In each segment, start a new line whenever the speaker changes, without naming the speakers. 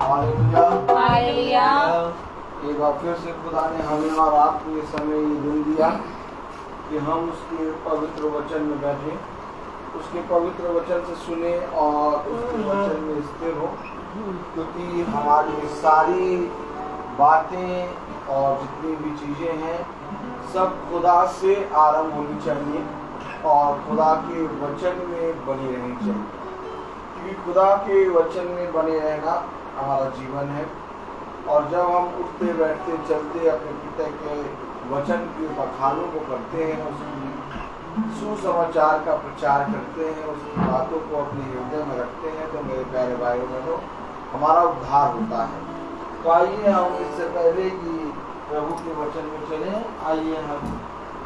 Hallelujah
hallelujah.
एक बार फिर से खुदा ने हमें और आपको ये समय ये दिन दिया कि हम उसके पवित्र वचन में बैठे, उसके पवित्र वचन से सुने और उसके वचन में स्थिर हो, क्योंकि हमारी सारी बातें और जितनी भी चीज़ें हैं सब खुदा से आरंभ होनी चाहिए और खुदा के वचन में बनी रहनी चाहिए, क्योंकि खुदा के वचन में बने रहना हमारा जीवन है। और जब हम उठते बैठते चलते अपने पिता के वचन के बखानों को करते हैं, उसकी सुसमाचार का प्रचार करते हैं, उसकी बातों को अपने हृदय में रखते हैं, तो मेरे प्यारे भाई बहनों हमारा उद्धार होता है। तो आइए हम इससे पहले कि प्रभु के वचन में चलें, आइए हम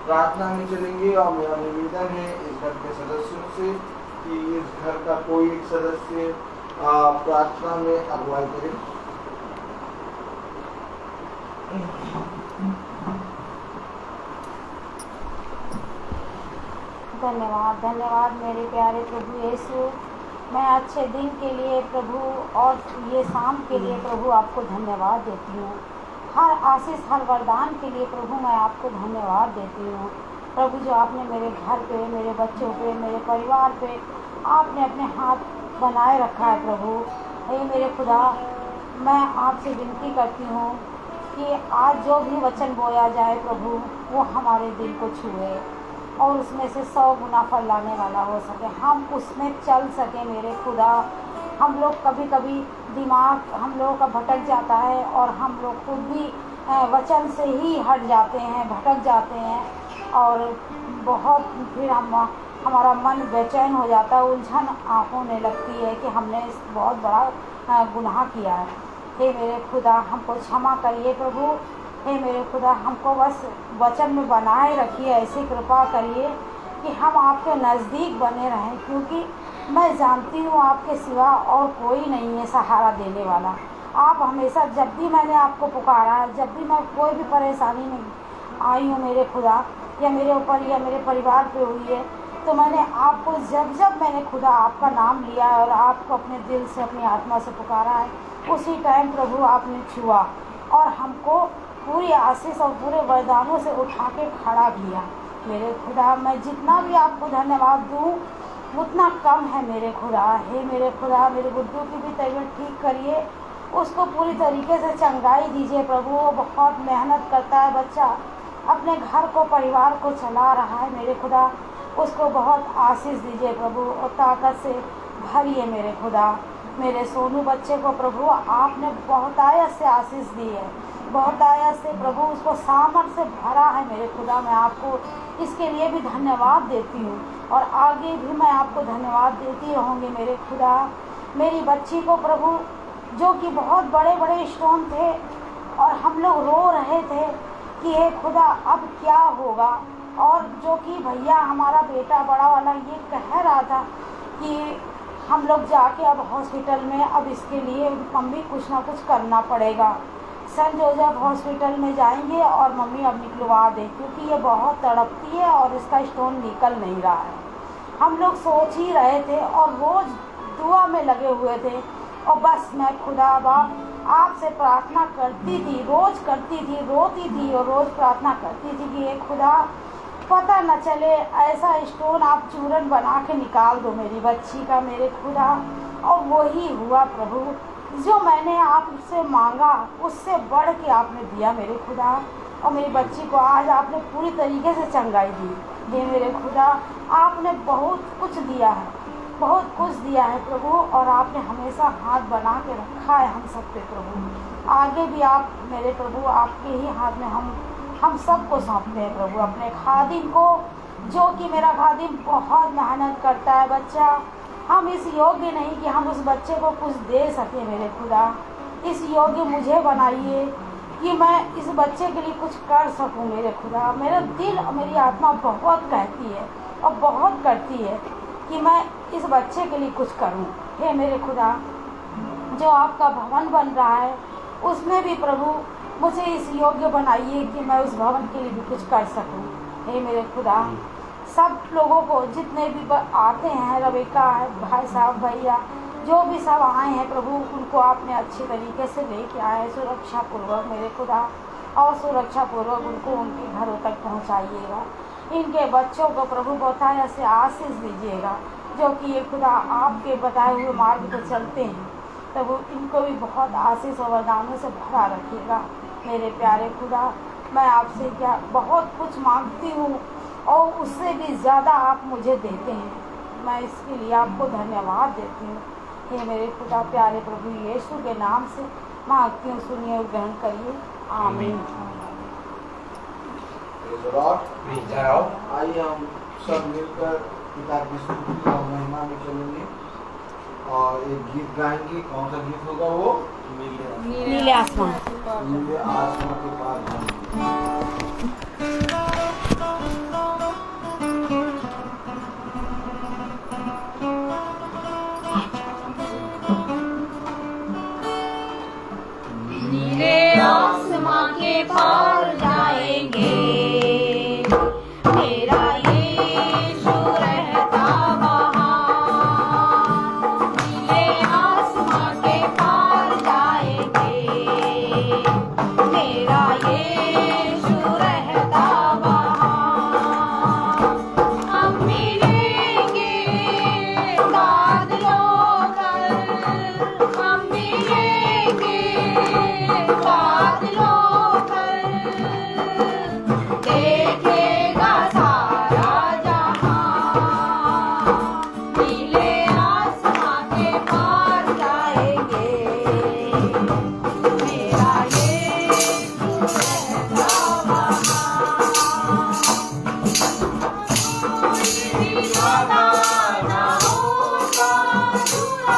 प्रार्थना में चलेंगे। और मेरा निवेदन है इस घर के सदस्यों से कि इस घर का कोई एक सदस्य प्रार्थना में अगुवाई करे।
धन्यवाद धन्यवाद मेरे प्यारे प्रभु यीशु, मैं अच्छे दिन के लिए प्रभु और ये शाम के लिए प्रभु आपको धन्यवाद देती हूँ। हर आशीष हर वरदान के लिए प्रभु मैं आपको धन्यवाद देती हूँ। प्रभु जो आपने मेरे घर पे, मेरे बच्चों पे, मेरे परिवार पे आपने अपने हाथ बनाए रखा है प्रभु। हे मेरे खुदा, मैं आपसे विनती करती हूँ कि आज जो भी वचन बोया जाए प्रभु वो हमारे दिल को छुए और उसमें से 100 गुना फल लाने वाला हो सके, हम उसमें चल सके मेरे खुदा। हम लोग कभी कभी दिमाग हम लोगों का भटक जाता है और हम लोग खुद भी वचन से ही हट जाते हैं, भटक जाते हैं और बहुत फिर हमारा मन बेचैन हो जाता है, उलझन होने लगती है कि हमने बहुत बड़ा गुनाह किया है। हे मेरे खुदा, हमको क्षमा करिए प्रभु। हे मेरे खुदा, हमको बस वचन में बनाए रखिए, ऐसी कृपा करिए कि हम आपके नज़दीक बने रहें, क्योंकि मैं जानती हूँ आपके सिवा और कोई नहीं है सहारा देने वाला। आप हमेशा, जब भी मैंने आपको पुकारा है, जब भी मैं कोई भी परेशानी में आई हूँ मेरे खुदा, या मेरे ऊपर या मेरे परिवार पे हुई है, तो मैंने आपको जब मैंने खुदा आपका नाम लिया है और आपको अपने दिल से अपनी आत्मा से पुकारा है, उसी टाइम प्रभु आपने छुआ और हमको पूरी आशीष और पूरे वरदानों से उठा के खड़ा किया। मेरे खुदा, मैं जितना भी आपको धन्यवाद दूँ उतना कम है मेरे खुदा। हे मेरे खुदा, मेरे गुड्डू की भी तबीयत ठीक करिए, उसको पूरी तरीके से चंगाई दीजिए प्रभु। वो बहुत मेहनत करता है बच्चा, अपने घर को परिवार को चला रहा है मेरे खुदा, उसको बहुत आशीष दीजिए प्रभु और ताकत से भरिए मेरे खुदा। मेरे सोनू बच्चे को प्रभु आपने बहुतायत से आशीष दी है, बहुतायत से प्रभु उसको सामर्थ से भरा है मेरे खुदा। मैं आपको इसके लिए भी धन्यवाद देती हूँ और आगे भी मैं आपको धन्यवाद देती रहूँगी मेरे खुदा। मेरी बच्ची को प्रभु, जो कि बहुत बड़े बड़े स्टोन थे और हम लोग रो रहे थे कि हे खुदा अब क्या होगा, और जो कि भैया हमारा बेटा बड़ा वाला ये कह रहा था कि हम लोग जाके अब हॉस्पिटल में अब इसके लिए मम्मी कुछ ना कुछ करना पड़ेगा, सेंट जोसेफ हॉस्पिटल में जाएंगे और मम्मी अब निकलवा दें, क्योंकि ये बहुत तड़पती है और इसका स्टोन निकल नहीं रहा है। हम लोग सोच ही रहे थे और रोज़ दुआ में लगे हुए थे और बस मैं खुदा बाप आपसे प्रार्थना करती थी, रोज़ करती थी, रोती थी और रोज़ प्रार्थना करती थी कि ये खुदा पता न चले ऐसा स्टोन आप चूरन बना के निकाल दो मेरी बच्ची का मेरे खुदा। और वही हुआ प्रभु, जो मैंने आपसे मांगा उससे बढ़ के आपने दिया मेरे खुदा, और मेरी बच्ची को आज आपने पूरी तरीके से चंगाई दी। ये मेरे खुदा, आपने बहुत कुछ दिया है, बहुत कुछ दिया है प्रभु, और आपने हमेशा हाथ बना के रखा है हम सब पे प्रभु। आगे भी आप मेरे प्रभु आपके ही हाथ में हम सबको सौंपते हैं प्रभु, अपने खादिम को, जो कि मेरा खादिम बहुत मेहनत करता है बच्चा। हम इस योग्य नहीं कि हम उस बच्चे को कुछ दे सके मेरे खुदा, इस योग्य मुझे बनाइए कि मैं इस बच्चे के लिए कुछ कर सकूं मेरे खुदा। मेरा दिल और मेरी आत्मा बहुत कहती है और बहुत करती है कि मैं इस बच्चे के लिए कुछ करूं। हे मेरे खुदा, जो आपका भवन बन रहा है उसमें भी प्रभु मुझे इस योग्य बनाइए कि मैं उस भवन के लिए भी कुछ कर सकूं। हे मेरे खुदा, सब लोगों को जितने भी आते हैं, रविका है, भाई साहब, भैया, जो भी सब आए हैं प्रभु, उनको आपने अच्छे तरीके से लेके आए सुरक्षा पूर्वक मेरे खुदा, और सुरक्षा पूर्वक उनको उनके घरों तक पहुंचाइएगा। इनके बच्चों को प्रभु बताया से आशीष दीजिएगा, जो कि ये खुदा आपके बताए हुए मार्ग पर चलते हैं। तब इनको भी बहुत आशीष और वरदानों से भरा रखिएगा मेरे प्यारे खुदा। मैं आपसे क्या बहुत कुछ मांगती हूँ और उससे भी ज़्यादा आप मुझे देते हैं। मैं इसके लिए आपको धन्यवाद देती हूँ। ये मेरे खुदा प्यारे प्रभु यीशु के नाम से मांगती हूँ, सुनिए और ग्रहण करिए। आमीन।
आइए हम सब मिलकर पिता की स्तुति और महिमा में चलेंगे और एक गीत गाएंगे। कौन सा गीत होगा वो?
नीले आसमान।
नीले आसमान के पार जाएंगे।
नीले आसमां के पार जाएंगे, मेरा यीशु रहता वहाँ। नीले आसमां के पार जाएंगे, मेरा यीशु रहता वहाँ। हम मिलेंगे बादलों पर, हम मिलेंगे बादलों पर, देखेगा सारा जहां। नीले आसमां के पार जाएंगे, मेरा यीशु रहता वहाँ। दीवाना ना होगा अधूरा,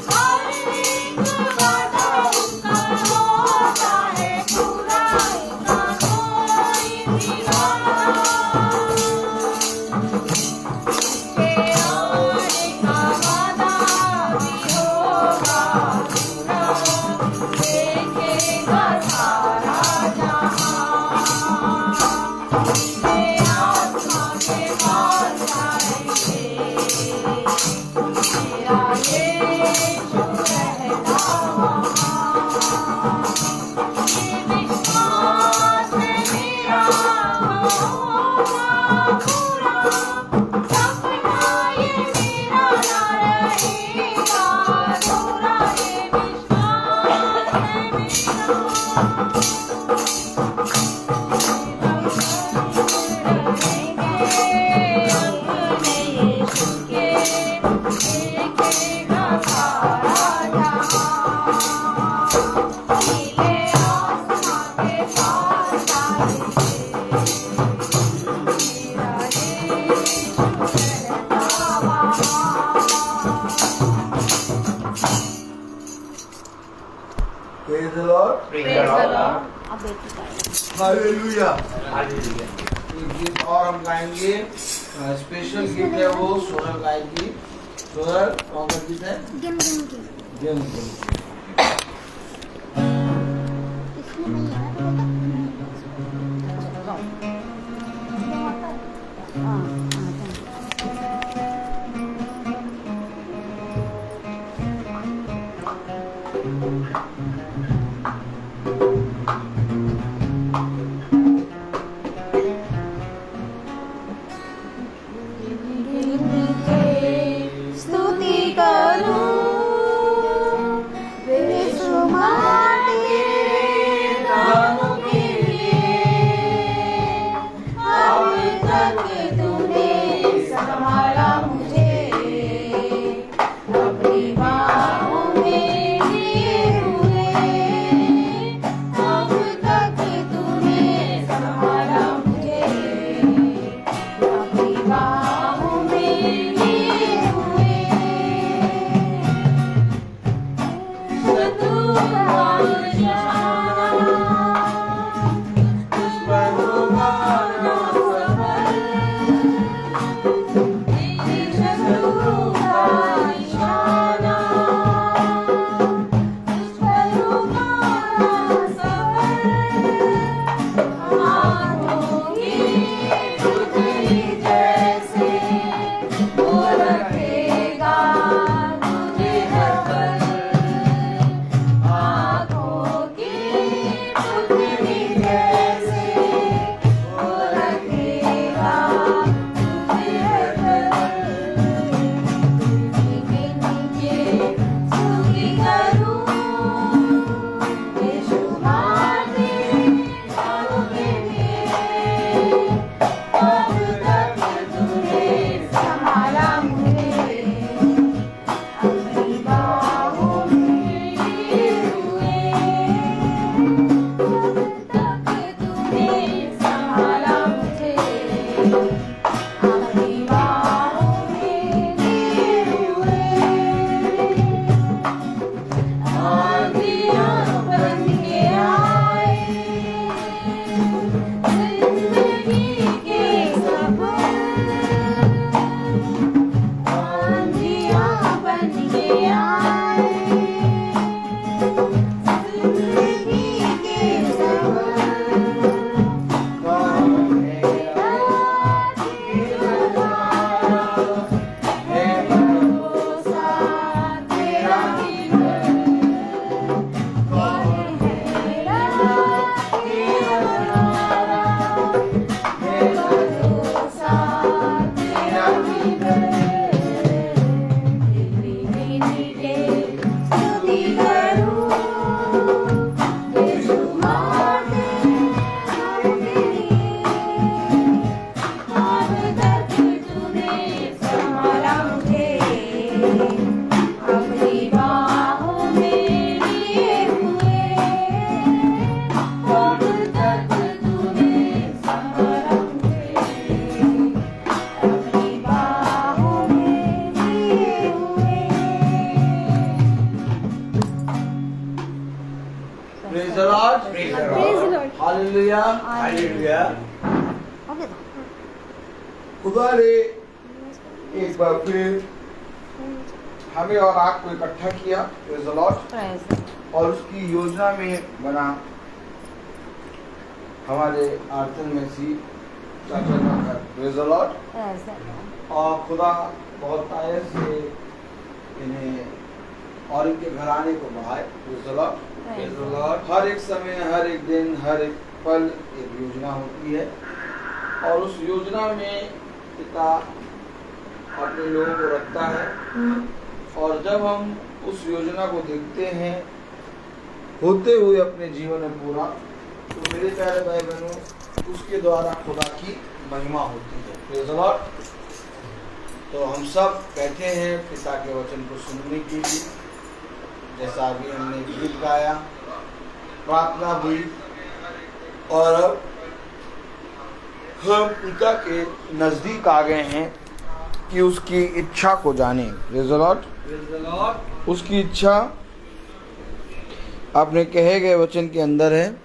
हर एक वादा उसका होता है पूरा। ना कोई दीवाना, उसके आने का वादा भी होगा पूरा। देखेगा सारा जहां, नीले आसमां के पार जाएंगे, मेरा यीशु रहता वहाँ। ये विश्वास है मेरा होगा पूरा, सपना ये मेरा ना रहेगा अधूरा। ये विश्वास है अपने यीशु के, देखेगा सारा जहां। नीले आसमां के पार जाएंगे, मेरा यीशु रहता वहाँ।
Praise the Lord.
अब बेटी का
हालेलुया। एक गीत और हम गाएंगे, स्पेशल गीत है वो, सोनल गाएगी। सोनल कौन सा गीत है?
Game game game
game game.
इसमें नहीं है
स्तुति करूं बेशुमार तेरे दानों के लिए। अब तक तूने संभाला मुझे, अपनी बाहों में लिए हुए। अब तक तूने संभाला मुझे, अपनी बाहों में लिए हुए। शत्रु का निशाना तुझ पर होगा ना सफल। तेरे शत्रु का निशाना तुझ पर होगा ना सफल। मारोगे पुतली जैसे वो रखेगा तुझे
praise the Lord, hallelujah.
Hallelujah.
खुदा ने एक बार फिर हमें और आपको इकट्ठा किया, प्रेज द लॉर्ड, और उसकी योजना में बना हमारे आर्थन में सी चाचा का घर, प्रेज द लॉर्ड। और खुदा बहुत तायत से इन्हें और इनके घराने को बढ़ाए, प्रेज द लॉर्ड। हर एक समय, हर एक दिन, हर एक पल एक योजना होती है, और उस योजना में पिता अपने लोगों को रखता है। और जब हम उस योजना को देखते हैं होते हुए अपने जीवन में पूरा, तो मेरे प्यारे भाई बहनों, उसके द्वारा खुदा की महिमा होती है, प्रेज द लॉर्ड। तो हम सब बैठे हैं पिता के वचन को सुनने के लिए, जैसा अभी हमने गीत गाया, प्रार्थना हुई, और अब हम पिता के नजदीक आ गए हैं कि उसकी इच्छा को जाने, प्रेज द लॉर्ड। उसकी इच्छा अपने कहे गए वचन के अंदर है,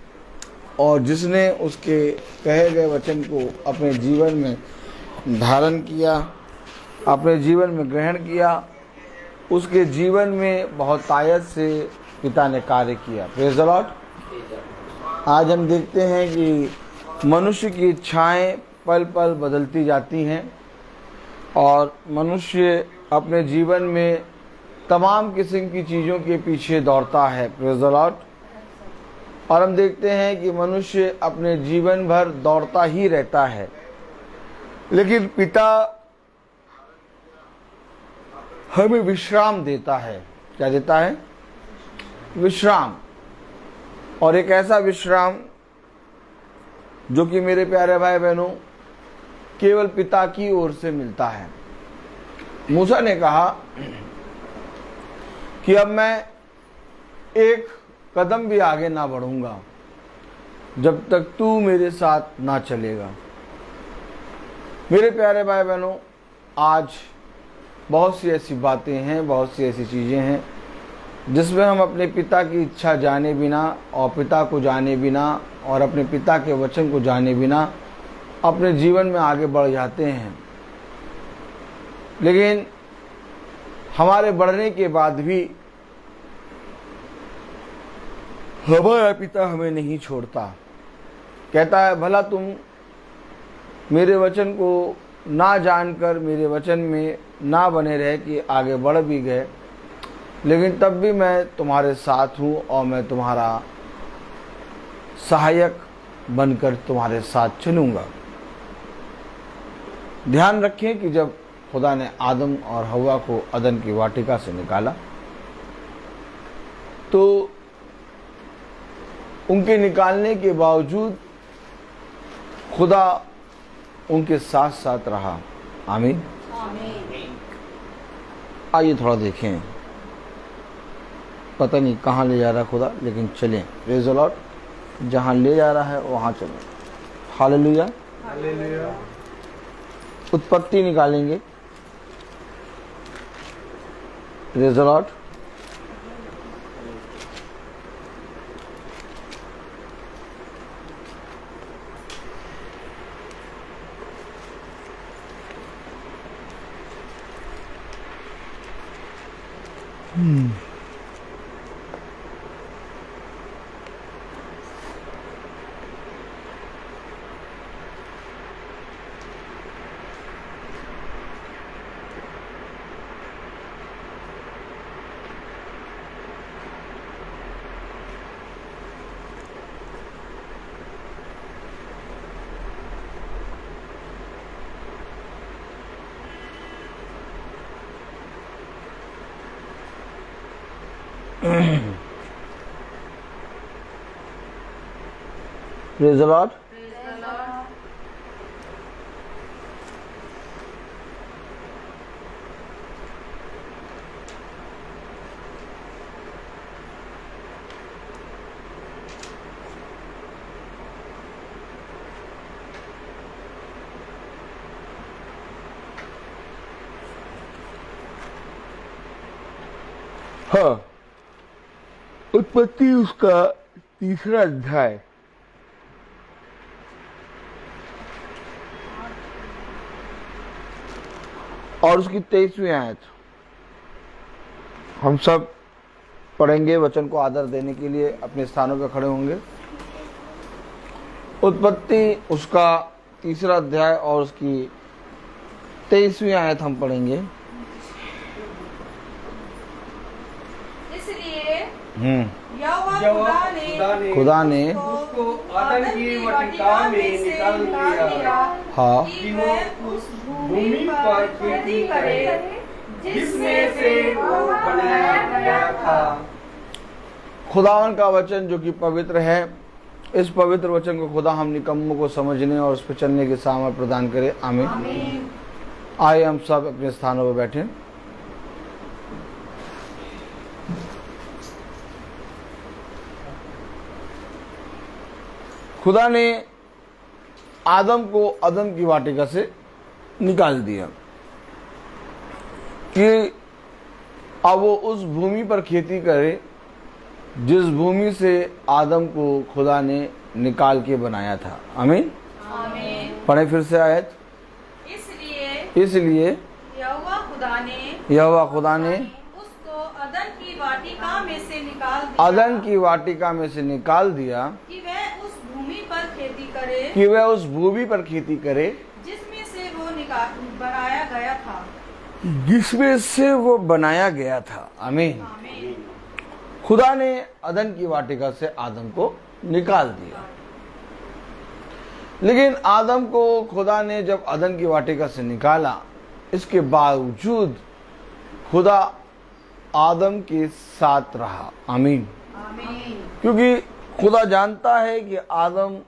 और जिसने उसके कहे गए वचन को अपने जीवन में धारण किया, अपने जीवन में ग्रहण किया, उसके जीवन में बहुत तायत से पिता ने कार्य किया, प्रेज द लॉर्ड। आज हम देखते हैं कि मनुष्य की इच्छाएं पल पल बदलती जाती हैं, और मनुष्य अपने जीवन में तमाम किस्म की चीज़ों के पीछे दौड़ता है, प्रेज द लॉर्ड। और हम देखते हैं कि मनुष्य अपने जीवन भर दौड़ता ही रहता है, लेकिन पिता हमें विश्राम देता है। क्या देता है? विश्राम। और एक ऐसा विश्राम जो कि मेरे प्यारे भाई बहनों केवल पिता की ओर से मिलता है। मूसा ने कहा कि अब मैं एक कदम भी आगे ना बढ़ूंगा जब तक तू मेरे साथ ना चलेगा। मेरे प्यारे भाई बहनों, आज बहुत सी ऐसी बातें हैं, बहुत सी ऐसी चीज़ें हैं जिसमें हम अपने पिता की इच्छा जाने बिना और पिता को जाने बिना और अपने पिता के वचन को जाने बिना अपने जीवन में आगे बढ़ जाते हैं। लेकिन हमारे बढ़ने के बाद भी हमारा पिता हमें नहीं छोड़ता। कहता है, भला तुम मेरे वचन को ना जानकर मेरे वचन में ना बने रहे कि आगे बढ़ भी गए, लेकिन तब भी मैं तुम्हारे साथ हूँ और मैं तुम्हारा सहायक बनकर तुम्हारे साथ चलूँगा। ध्यान रखें कि जब खुदा ने आदम और हव्वा को अदन की वाटिका से निकाला, तो उनके निकालने के बावजूद खुदा उनके साथ साथ रहा। आमीन। आइए थोड़ा देखें, पता नहीं कहाँ ले जा रहा है खुदा, लेकिन चलें, प्रेज द लॉर्ड। जहाँ ले जा रहा है वहाँ चलें। हालेलुया। उत्पत्ति निकालेंगे, praise the Lord. Praise the Lord. हाँ, उत्पत्ति उसका 3 अध्याय और उसकी 23वीं आयत हम सब पढ़ेंगे। वचन को आदर देने के लिए अपने स्थानों पर खड़े होंगे। उत्पत्ति उसका 3 अध्याय और उसकी 23वीं आयत हम पढ़ेंगे।
इसलिए
यहोवा खुदा ने
उसको आदम की वाटिका में निकाल दिया
हाँ
कि वह उस भूमि पर खेती करे जिसमें से वो बनाया गया था।
खुदावन का वचन जो कि पवित्र है, इस पवित्र वचन को खुदा हम निकम्मों को समझने और उस पर चलने की सामर्थ प्रदान करे। आमीन। आइए हम सब अपने स्थानों पर बैठे। खुदा ने आदम को अदन की वाटिका से निकाल दिया कि अब वो उस भूमि पर खेती करे जिस भूमि से आदम को खुदा ने निकाल के बनाया था। आमीन। पढ़े फिर से आयत। इसलिए यहोवा खुदा ने
उसको अदन की वाटिका में से
निकाल दिया
कि वह उस भूमि पर खेती करे जिसमें
से वो बनाया गया था। आमीन। खुदा ने अदन की वाटिका से आदम को निकाल दिया, लेकिन आदम को खुदा ने जब अदन की वाटिका से निकाला, इसके बावजूद खुदा आदम के साथ रहा। आमीन। क्योंकि खुदा जानता है कि आदम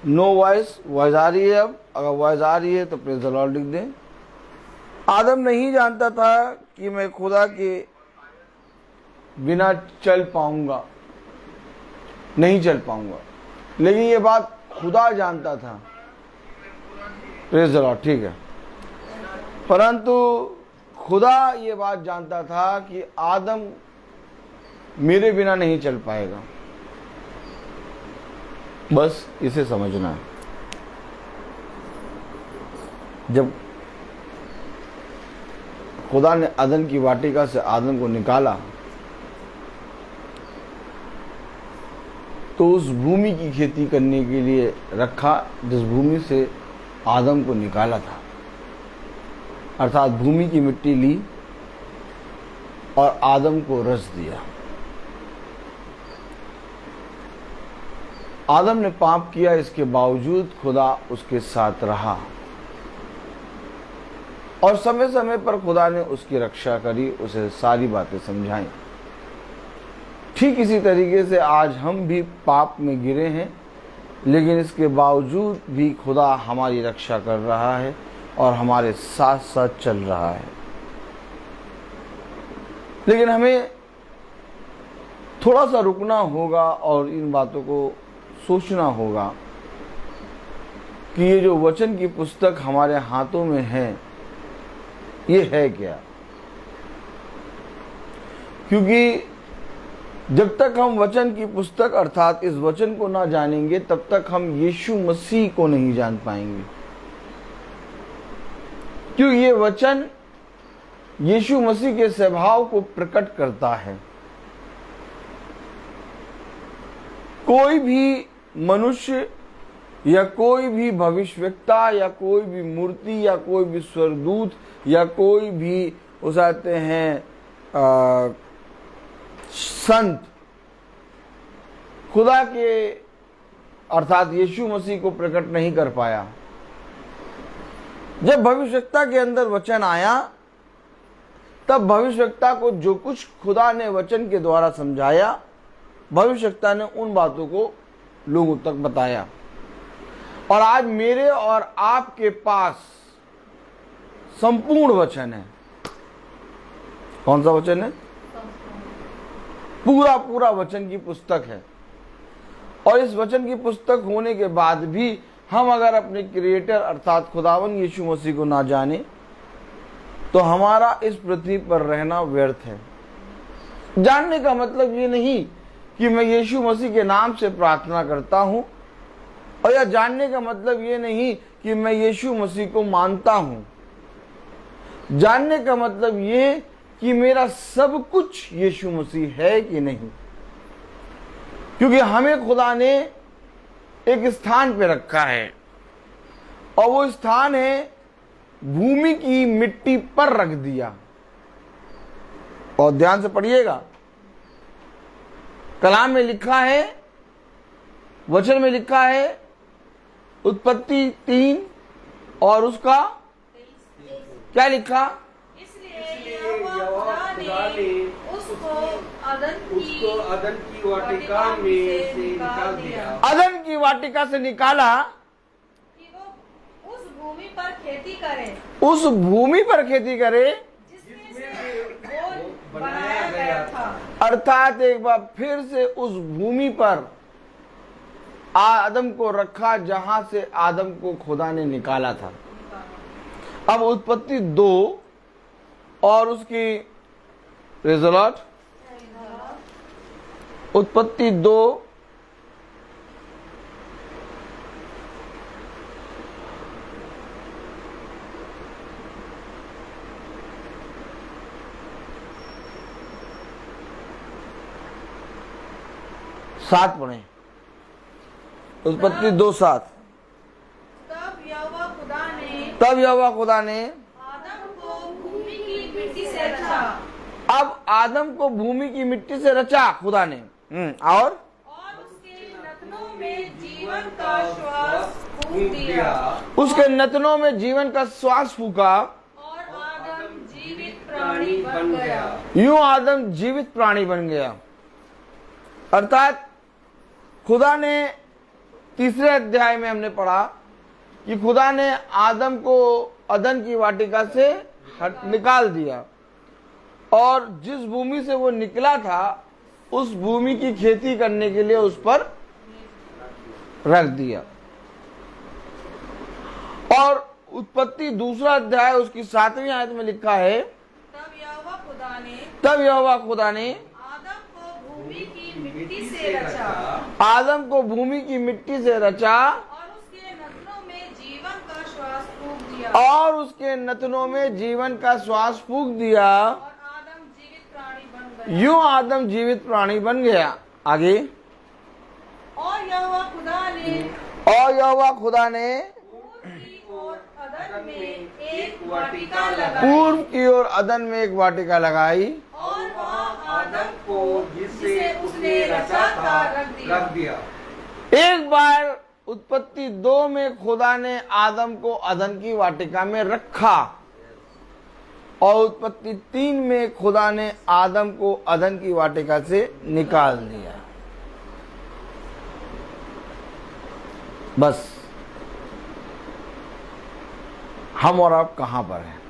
नो वॉइस आ रही है। अब अगर वॉइस आ रही है तो प्रेज़ द लॉर्ड लिख दें। आदम नहीं जानता था कि मैं खुदा के बिना चल पाऊंगा, नहीं चल पाऊंगा, लेकिन ये बात खुदा जानता था। Praise the Lord. ठीक है। परंतु खुदा ये बात जानता था कि आदम मेरे बिना नहीं चल पाएगा। बस इसे समझना है। जब खुदा ने अदन की वाटिका से आदम को निकाला तो उस भूमि की खेती करने के लिए रखा जिस भूमि से आदम को निकाला था, अर्थात भूमि की मिट्टी ली और आदम को रस दिया। आदम ने पाप किया, इसके बावजूद खुदा उसके साथ रहा और समय समय पर खुदा ने उसकी रक्षा करी, उसे सारी बातें समझाई। ठीक इसी तरीके से आज हम भी पाप में गिरे हैं, लेकिन इसके बावजूद भी खुदा हमारी रक्षा कर रहा है और हमारे साथ साथ चल रहा है। लेकिन हमें थोड़ा सा रुकना होगा और इन बातों को सोचना होगा कि ये जो वचन की पुस्तक हमारे हाथों में है, ये है क्या। क्योंकि जब तक हम वचन की पुस्तक अर्थात इस वचन को ना जानेंगे, तब तक हम यीशु मसीह को नहीं जान पाएंगे। क्योंकि ये वचन यीशु मसीह के स्वभाव को प्रकट करता है। कोई भी मनुष्य या कोई भी भविष्यवक्ता या कोई भी मूर्ति या कोई भी स्वर्गदूत या कोई भी उसाते हैं संत खुदा के अर्थात यीशु मसीह को प्रकट नहीं कर पाया। जब भविष्यवक्ता के अंदर वचन आया, तब भविष्यवक्ता को जो कुछ खुदा ने वचन के द्वारा समझाया, भविष्यवक्ता ने उन बातों को लोगों तक बताया। और आज मेरे और आपके पास संपूर्ण वचन है। कौन सा वचन है? पूरा वचन की पुस्तक है। और इस वचन की पुस्तक होने के बाद भी हम अगर अपने क्रिएटर अर्थात खुदावन यीशु मसीह को ना जाने, तो हमारा इस पृथ्वी पर रहना व्यर्थ है। जानने का मतलब ये नहीं कि मैं यीशु मसीह के नाम से प्रार्थना करता हूं, और या जानने का मतलब ये नहीं कि मैं यीशु मसीह को मानता हूं। जानने का मतलब ये कि मेरा सब कुछ यीशु मसीह है कि नहीं, क्योंकि हमें खुदा ने एक स्थान पे रखा है, और वो स्थान है भूमि की मिट्टी पर रख दिया। और ध्यान से पढ़िएगा, कलाम में लिखा है, वचन में लिखा है, उत्पत्ति 3 और उसका क्या लिखा?
इसलिए यहोवा खुदा ने उसको अदन की वाटिका में से निकाल दिया।
अदन की वाटिका से निकाला
कि वो उस भूमि पर खेती करे,
उस भूमि पर खेती करे
जिसमें से वो बनाया गया था।
अर्थात एक बार फिर से उस भूमि पर आदम को रखा जहां से आदम को खुदा ने निकाला था। अब उत्पत्ति 2 और उसकी रिजल्ट, उत्पत्ति 2 7 पढ़े। उत्पत्ति 2:7।
तब यहोवा खुदा ने आदम को भूमि की मिट्टी से रचा।
अब आदम को भूमि की मिट्टी से रचा खुदा ने, और
उसके नथनों में जीवन का श्वास फूंक दिया।
उसके नथनों में जीवन का श्वास फूका,
और आदम जीवित प्राणी बन गया।
यूं आदम जीवित प्राणी बन गया। अर्थात खुदा ने 3 अध्याय में हमने पढ़ा कि खुदा ने आदम को अदन की वाटिका से निकाल दिया, और जिस भूमि से वो निकला था उस भूमि की खेती करने के लिए उस पर रख दिया। और उत्पत्ति 2 अध्याय उसकी 7वीं आयत में लिखा है,
तब
यहोवा खुदा ने
आदम को भूमि की मिट्टी से रचा।
आदम को भूमि की मिट्टी से रचा,
और उसके नथनों में जीवन का श्वास फूंक दिया।
और उसके नथनों में जीवन का श्वास फूंक दिया।
और आदम जीवित प्राणी बन गया।
यूं आदम जीवित प्राणी बन गया। आगे,
और यहोवा खुदा ने पूर्व की ओर अदन में एक वाटिका लगाई।
पूर्व की ओर अदन में एक वाटिका लगाई,
और वहाँ आदम को जिसे उसने रचा था रख दिया।
एक बार उत्पत्ति 2 में खुदा ने आदम को अदन की वाटिका में रखा, और उत्पत्ति 3 में खुदा ने आदम को अदन की वाटिका से निकाल दिया। बस हम और आप कहां पर हैं?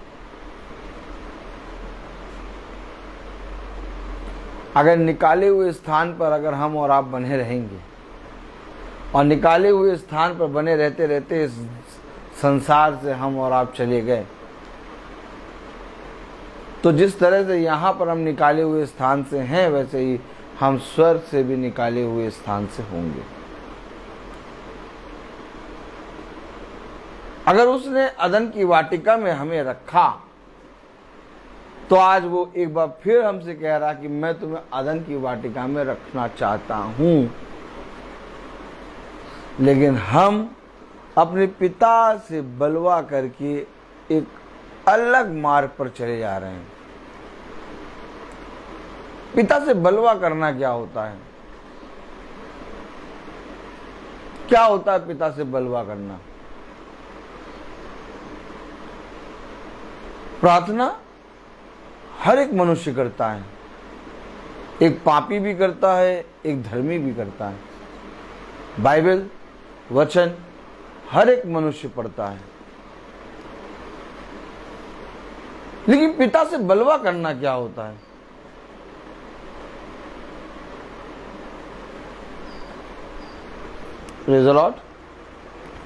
अगर निकाले हुए स्थान पर अगर हम और आप बने रहेंगे, और निकाले हुए स्थान पर बने रहते रहते इस संसार से हम और आप चले गए, तो जिस तरह से यहाँ पर हम निकाले हुए स्थान से हैं, वैसे ही हम स्वर्ग से भी निकाले हुए स्थान से होंगे। अगर उसने अदन की वाटिका में हमें रखा, तो आज वो एक बार फिर हमसे कह रहा कि मैं तुम्हें अदन की वाटिका में रखना चाहता हूं। लेकिन हम अपने पिता से बलवा करके एक अलग मार्ग पर चले जा रहे हैं। पिता से बलवा करना क्या होता है? क्या होता है पिता से बलवा करना? प्रार्थना हर एक मनुष्य करता है। एक पापी भी करता है, एक धर्मी भी करता है। बाइबल वचन हर एक मनुष्य पढ़ता है। लेकिन पिता से बलवा करना क्या होता है? Praise the Lord,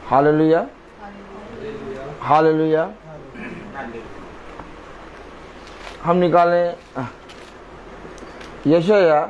hallelujah, hallelujah. हम निकालें यशाया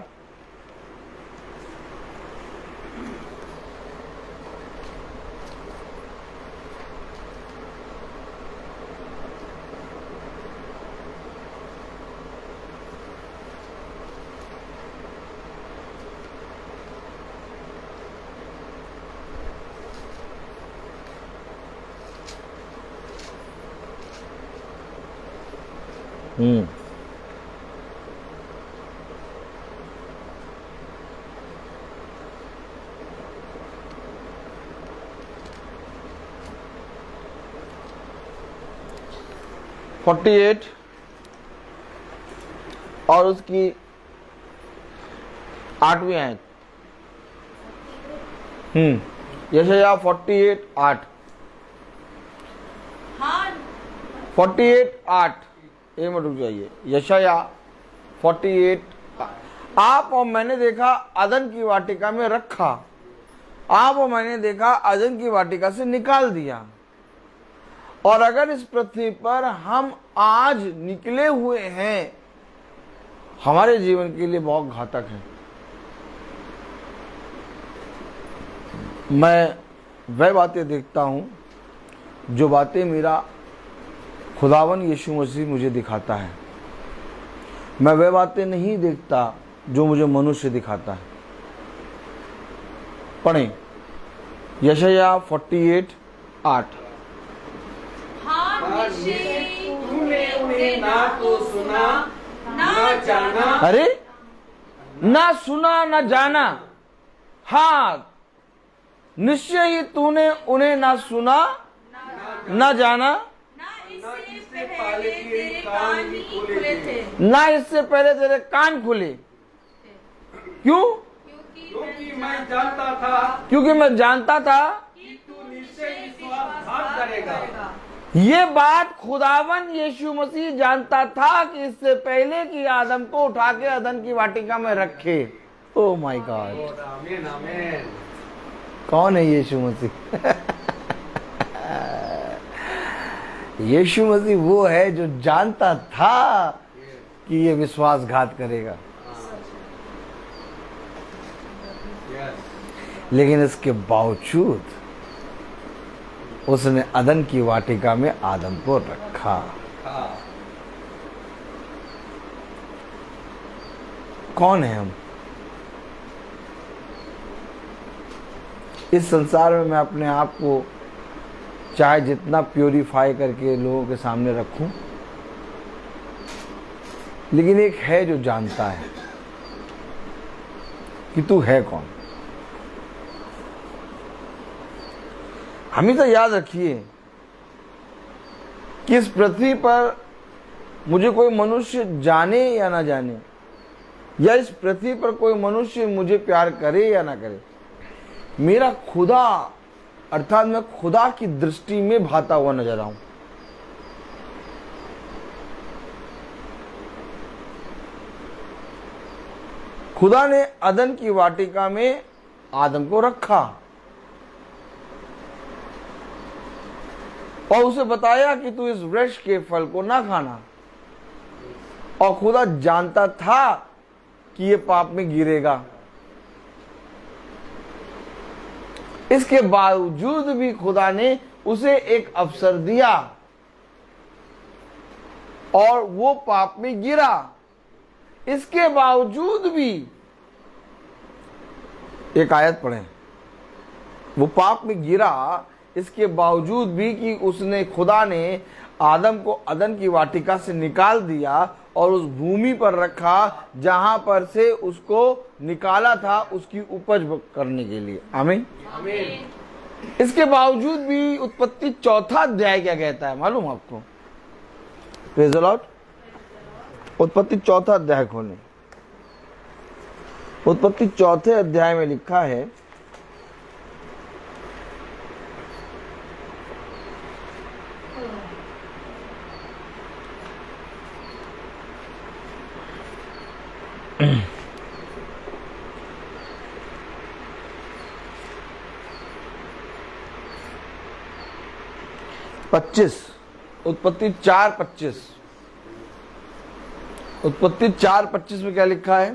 48 और उसकी 8वीं आयत। यशाया 48 8 48 8 एक मिनट रुक जाइए। यशाया 48 आप और मैंने देखा अदन की वाटिका में रखा, आप और मैंने देखा अदन की वाटिका से निकाल दिया। और अगर इस पृथ्वी पर हम आज निकले हुए हैं, हमारे जीवन के लिए बहुत घातक है। मैं वह बातें देखता हूं जो बातें मेरा खुदावन यीशु मसीह मुझे दिखाता है। मैं वह बातें नहीं देखता जो मुझे मनुष्य दिखाता है। पढ़ें यशाया 48 8।
तूने उन्हें ना तो सुना ना जाना।
अरे ना सुना ना जाना। हाँ, निश्चय ही तूने उन्हें ना सुना ना जाना,
इससे पहले तेरे कान भी खुले थे।
ना इससे पहले तेरे कान खुले। क्यों?
क्योंकि मैं जानता था
क्योंकि मैं जानता था
कि तू निश्चय विश्वासघात करेगा।
ये बात खुदावन यीशु मसीह जानता था कि इससे पहले कि आदम को उठा के अदन की वाटिका में रखे। ओ माय गॉड,
आमीन आमीन।
कौन है यीशु मसीह? यीशु मसीह वो है जो जानता था कि ये विश्वासघात करेगा, लेकिन इसके बावजूद उसने अदन की वाटिका में आदम को रखा। कौन है हम? इस संसार में मैं अपने आप को चाहे जितना प्योरीफाई करके लोगों के सामने रखूं, लेकिन एक है जो जानता है कि तू है कौन। हमेशा याद रखिए कि इस पृथ्वी पर मुझे कोई मनुष्य जाने या ना जाने, या इस पृथ्वी पर कोई मनुष्य मुझे प्यार करे या ना करे, मेरा खुदा अर्थात मैं खुदा की दृष्टि में भाता हुआ नजर आऊं। खुदा ने अदन की वाटिका में आदम को रखा और उसे बताया कि तू इस वृक्ष के फल को ना खाना। और खुदा जानता था कि ये पाप में गिरेगा, इसके बावजूद भी खुदा ने उसे एक अवसर दिया और वो पाप में गिरा। इसके बावजूद भी एक आयत पढ़ें, वो पाप में गिरा, इसके बावजूद भी कि उसने खुदा ने आदम को अदन की वाटिका से निकाल दिया और उस भूमि पर रखा जहां पर से उसको निकाला था उसकी उपज करने के लिए। आमीन आमीन। इसके बावजूद भी उत्पत्ति 4 अध्याय क्या कहता है मालूम आपको? Praise the Lord. उत्पत्ति 4 अध्याय खोलें। उत्पत्ति 4 अध्याय में लिखा है, उत्पत्ति 4:25। उत्पत्ति 4:25 में क्या लिखा है?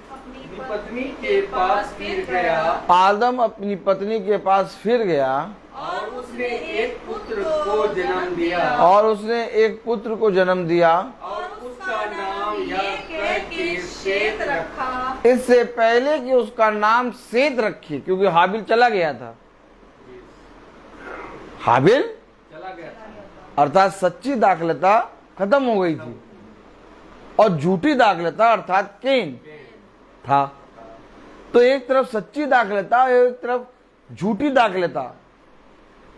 अपनी पत्नी के पास फिर गया
आदम अपनी पत्नी के पास फिर गया
और उसने एक पुत्र को जन्म दिया
और उसने एक पुत्र को जन्म दिया
और उसका नाम यह कह के शेत रखा।
इससे पहले कि उसका नाम सेत रखे, क्योंकि हाबिल चला गया था। हाबिल
चला गया था।
अर्थात सच्ची दाखलता खत्म हो गई थी और झूठी दाखलता अर्थात केन था। तो एक तरफ सच्ची दाखलता, एक तरफ झूठी दाखलता।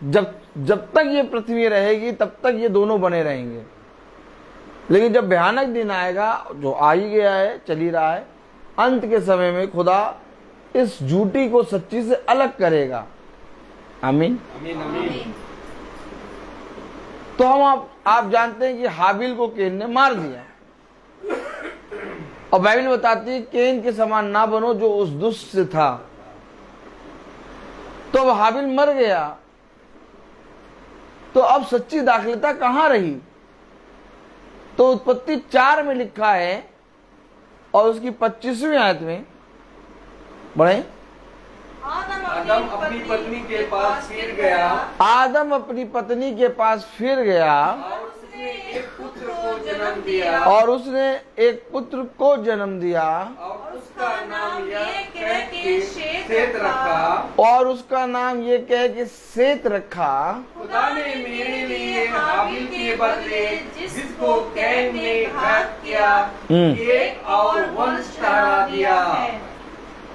जब तक ये पृथ्वी रहेगी तब तक ये दोनों बने रहेंगे, लेकिन जब भयानक दिन आएगा, जो आ ही गया है, चल ही रहा है, अंत के समय में खुदा इस झूठी को सच्ची से अलग करेगा। आमीन।
आमीन।
तो हम आप जानते हैं कि हाबिल को केन ने मार दिया, और बाइबल बताती है केन के समान ना बनो जो उस दुष्ट से था। तो अब हाबिल मर गया, तो अब सच्ची दाखलता कहां रही? तो उत्पत्ति 4 में लिखा है और उसकी 25वीं आयत में बढ़े।
आदम अपनी पत्नी के पास फिर गया
आदम अपनी पत्नी के पास फिर गया
और उसने एक पुत्र को जन्म दिया
और उसने एक पुत्र को जन्म दिया
और उसका नाम यह कह के शेत रखा।
और उसका नाम ये कह के सेत रखा।
खुदा ने मेरे लिए हाबिल के बदले जिसको कैन ने घात किया एक और वंश ठहरा दिया है।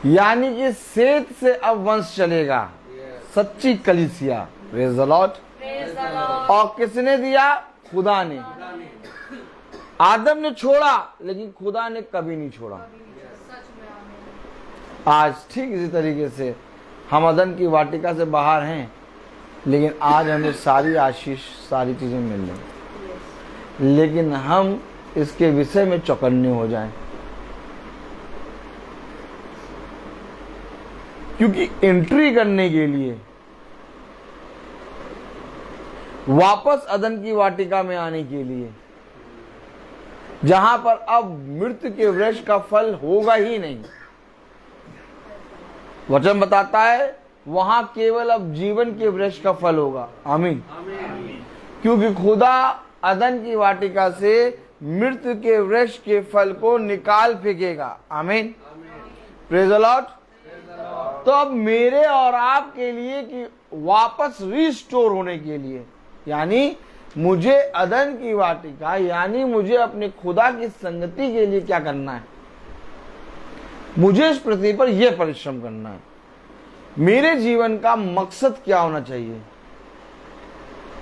यानी कि सेत से अब वंश चलेगा, सच्ची कलीसिया। Praise the Lord. और किसने दिया? खुदा ने। आदम ने छोड़ा, लेकिन खुदा ने कभी नहीं छोड़ा। आज ठीक इसी तरीके से हम अदन की वाटिका से बाहर हैं, लेकिन आज हमें सारी आशीष, सारी चीजें मिल रही, लेकिन हम इसके विषय में चौकन्ने हो जाएं, क्योंकि एंट्री करने के लिए, वापस अदन की वाटिका में आने के लिए, जहां पर अब मृत्यु के वृक्ष का फल होगा ही नहीं, वचन बताता है वहां केवल अब जीवन के वृक्ष का फल होगा। आमीन। क्योंकि खुदा अदन की वाटिका से मृत्यु के वृक्ष के फल को निकाल फेंकेगा। आमीन। Praise the Lord. तो अब मेरे और आपके लिए कि वापस रिस्टोर होने के लिए, यानी मुझे अदन की वाटिका, यानी मुझे अपने खुदा की संगति के लिए क्या करना है? मुझे इस पृथ्वी पर यह परिश्रम करना है। मेरे जीवन का मकसद क्या होना चाहिए?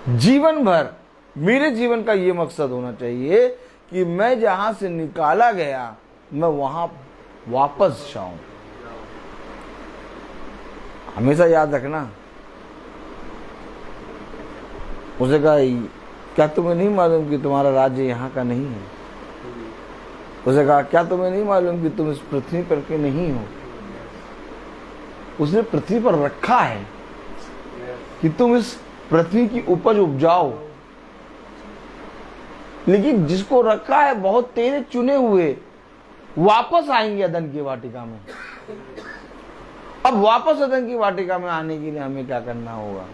जीवन भर मेरे जीवन का यह मकसद होना चाहिए कि मैं जहां से निकाला गया मैं वहां वापस जाऊं। हमेशा याद रखना। उसे कहा, क्या तुम्हें नहीं मालूम कि तुम्हारा राज्य यहाँ का नहीं है? उसे कहा, क्या तुम्हें नहीं मालूम कि तुम इस पृथ्वी पर के नहीं हो? उसने पृथ्वी पर रखा है कि तुम इस पृथ्वी की उपज उपजाओ, लेकिन जिसको रखा है बहुत तेरे चुने हुए वापस आएंगे अदन की वाटिका में। अब वापस अदन की वाटिका में आने के लिए हमें क्या करना होगा?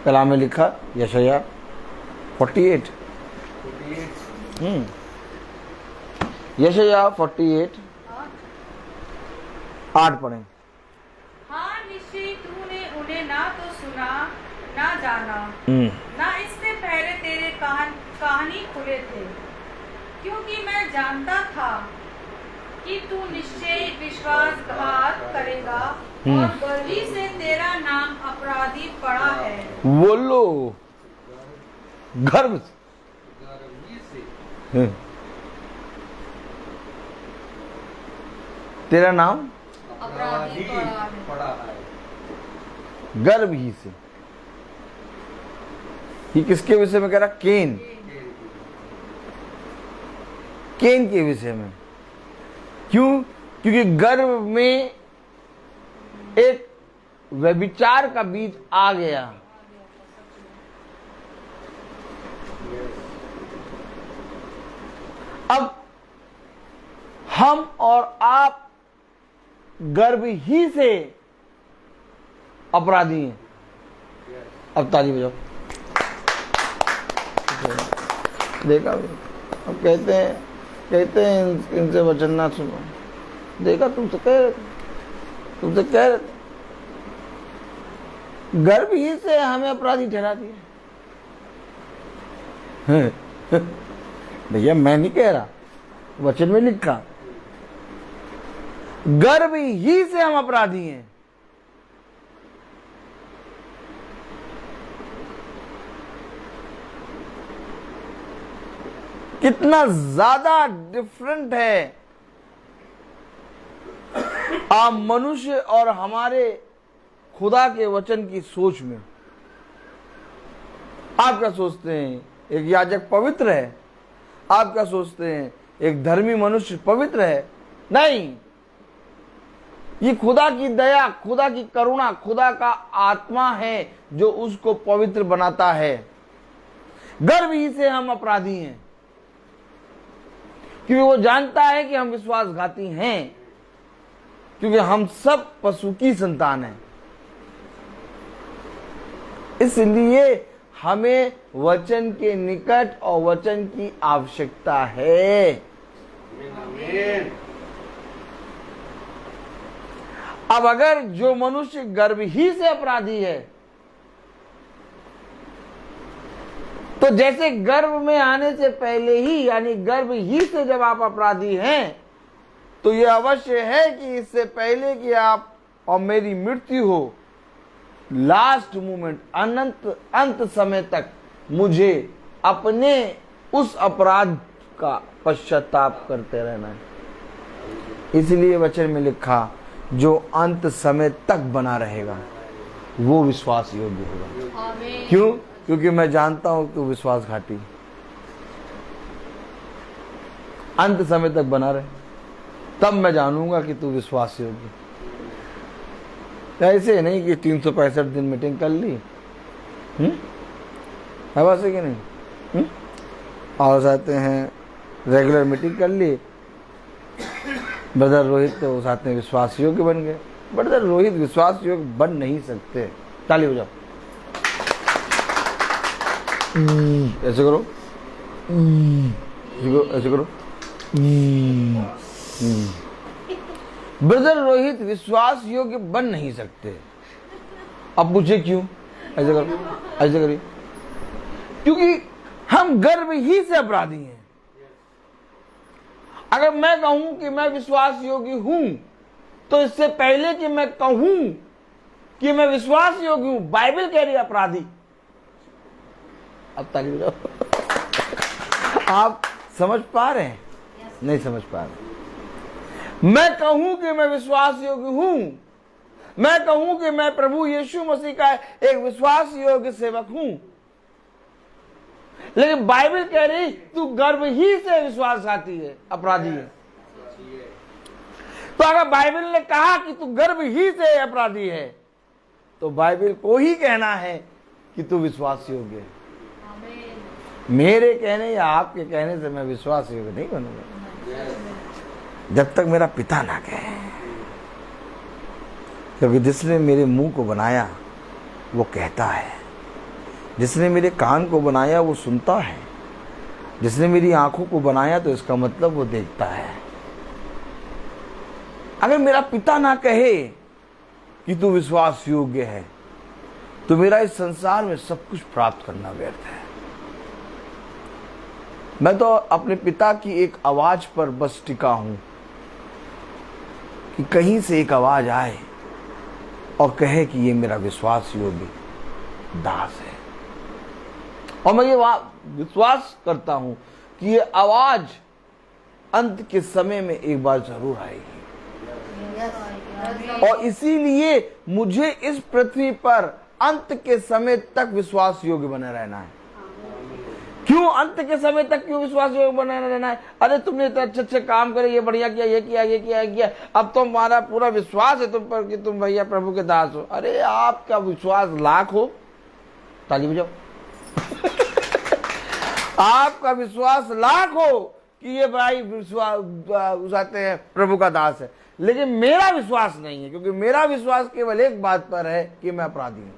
कलाम में लिखा, यशायाह 48। यशायाह 48 8 पढ़े।
हाँ, निश्चय तूने उन्हें ना तो सुना ना जाना, ना इससे पहले तेरे कहानी खुले थे, क्योंकि मैं जानता था कि तू निश्चय विश्वासघात करेगा और गर्वी से तेरा नाम अपराधी पड़ा है।
बोलो, गर्व से तेरा नाम
अपराधी पड़ा है।
गर्व ही से। ये किसके विषय में कह रहा? केन। केन के विषय में। क्यों? क्योंकि गर्भ में एक व्यभिचार का बीज आ गया। अब हम और आप गर्भ ही से अपराधी हैं। अब ताली बजाओ। देखा, अब कहते हैं इनसे वचन ना सुनो। देखा, तुमसे कह रहे थे गर्भ ही से हमें अपराधी ठहरा दिया। भैया मैं नहीं कह रहा, वचन में लिखा, गर्भ ही से हम अपराधी हैं। कितना ज्यादा डिफरेंट है आप मनुष्य और हमारे खुदा के वचन की सोच में। आप क्या सोचते हैं एक याजक पवित्र है? आप क्या सोचते हैं एक धर्मी मनुष्य पवित्र है? नहीं, ये खुदा की दया, खुदा की करुणा, खुदा का आत्मा है जो उसको पवित्र बनाता है। गर्भ ही से हम अपराधी हैं क्योंकि वो जानता है कि हम विश्वासघाती हैं, क्योंकि हम सब पशु की संतान हैं। इसलिए हमें वचन के निकट और वचन की आवश्यकता है।
आमीन।
अब अगर जो मनुष्य गर्भ ही से अपराधी है, तो जैसे गर्भ में आने से पहले ही, यानी गर्भ ही से जब आप अपराधी हैं, तो यह अवश्य है कि इससे पहले कि आप और मेरी मृत्यु हो, लास्ट मोमेंट, अंत समय तक मुझे अपने उस अपराध का पश्चाताप करते रहना है। इसलिए वचन में लिखा, जो अंत समय तक बना रहेगा वो विश्वास योग्य होगा। क्यों? क्योंकि मैं जानता हूं तू विश्वासघाती। अंत समय तक बना रहे, तब मैं जानूंगा कि तू विश्वास योग्य। ऐसे नहीं कि 365 दिन मीटिंग कर ली, है बात है कि नहीं? और जाते हैं रेगुलर मीटिंग कर ली, ब्रदर रोहित तो साथ में विश्वास योग्य बन गए। ब्रदर रोहित विश्वास योग्य बन नहीं सकते। ताली बजाओ। ऐसे करो, ऐसे करो। ब्रदर रोहित विश्वास योग्य बन नहीं सकते। अब पूछे क्यों? ऐसे करो, ऐसे करिए। क्योंकि हम गर्भ ही से अपराधी हैं। अगर मैं कहूं कि मैं विश्वास योग्य हूं, तो इससे पहले कि मैं कहूं कि मैं विश्वास योग्य हूं, बाइबल कह रही है अपराधी। अब ताली बजाओ। आप समझ पा रहे हैं? नहीं समझ पा रहे। मैं कहूं कि मैं विश्वास योग्य हूं, मैं कहूं कि मैं प्रभु यीशु मसीह का एक विश्वास योग्य सेवक हूं, लेकिन बाइबल कह रही तू गर्भ ही से विश्वासघाती है, अपराधी है। तो अगर बाइबल ने कहा कि तू गर्भ ही से अपराधी है, तो बाइबल को ही कहना है कि तू विश्वास योग्य है। मेरे कहने या आपके कहने से मैं विश्वास योग्य नहीं बनूंगा जब तक मेरा पिता ना कहे। क्योंकि जिसने मेरे मुंह को बनाया वो कहता है, जिसने मेरे कान को बनाया वो सुनता है, जिसने मेरी आंखों को बनाया तो इसका मतलब वो देखता है। अगर मेरा पिता ना कहे कि तू विश्वास योग्य है, तो मेरा इस संसार में सब कुछ प्राप्त करना व्यर्थ है। मैं तो अपने पिता की एक आवाज पर बस टिका हूं कि कहीं से एक आवाज आए और कहे कि ये मेरा विश्वास योग्य दास है। और मैं ये विश्वास करता हूं कि ये आवाज अंत के समय में एक बार जरूर आएगी। और इसीलिए मुझे इस पृथ्वी पर अंत के समय तक विश्वास योग्य बने रहना है। क्यों अंत के समय तक क्यों विश्वास योग्य बने रहना है? अरे तुमने तो अच्छे अच्छे काम करे, ये बढ़िया किया, ये किया, ये किया, ये किया, अब तो हमारा पूरा विश्वास है तुम पर कि तुम भैया प्रभु के दास हो। अरे आपका विश्वास लाख हो, ताली बजाओ। आपका विश्वास लाख हो कि ये भाई विश्वास आते हैं प्रभु का दास है, लेकिन मेरा विश्वास नहीं है, क्योंकि मेरा विश्वास केवल एक बात पर है कि मैं अपराधी हूं,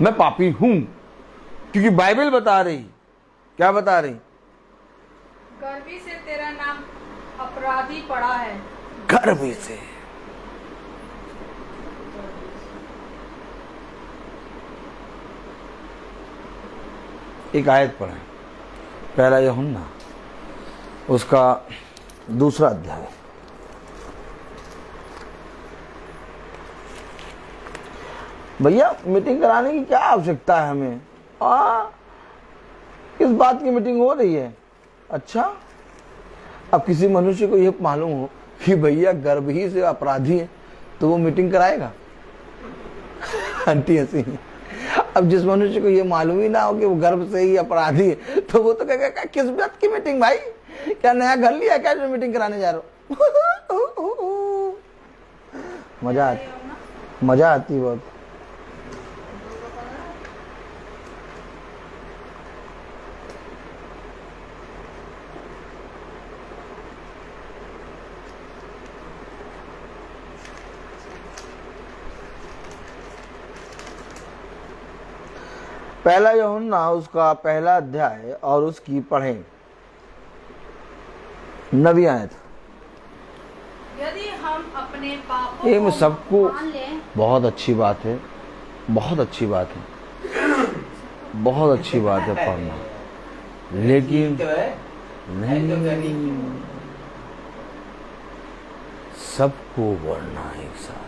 मैं पापी हूं। क्योंकि बाइबल बता रही, क्या बता रही?
गर्वी से तेरा नाम अपराधी पड़ा है।
गर्वी से। एक आयत पढ़े, पहला यूहन्ना उसका 2 अध्याय। भैया मीटिंग कराने की क्या आवश्यकता है हमें? किस बात की मीटिंग हो रही है? अच्छा, अब किसी मनुष्य को यह मालूम हो कि भैया गर्भ ही से अपराधी है तो वो मीटिंग कराएगा? आंटी हंसी। अब जिस मनुष्य को ये मालूम ही ना हो कि वो गर्भ से ही अपराधी है तो वो तो कहेगा किस बात की मीटिंग भाई, क्या नया घर लिया क्या जो मीटिंग कराने जा रहे हो? मजा आती बहुत। पहला यूहन्ना उसका 1 अध्याय और उसकी पढ़ें 9 आयत।
यदि हम अपने पापों
ये में
को
सबको
मान लें,
बहुत अच्छी बात है, बहुत अच्छी बात है, बहुत अच्छी बात है पढ़ना, लेकिन नहीं सबको पढ़ना एक साथ।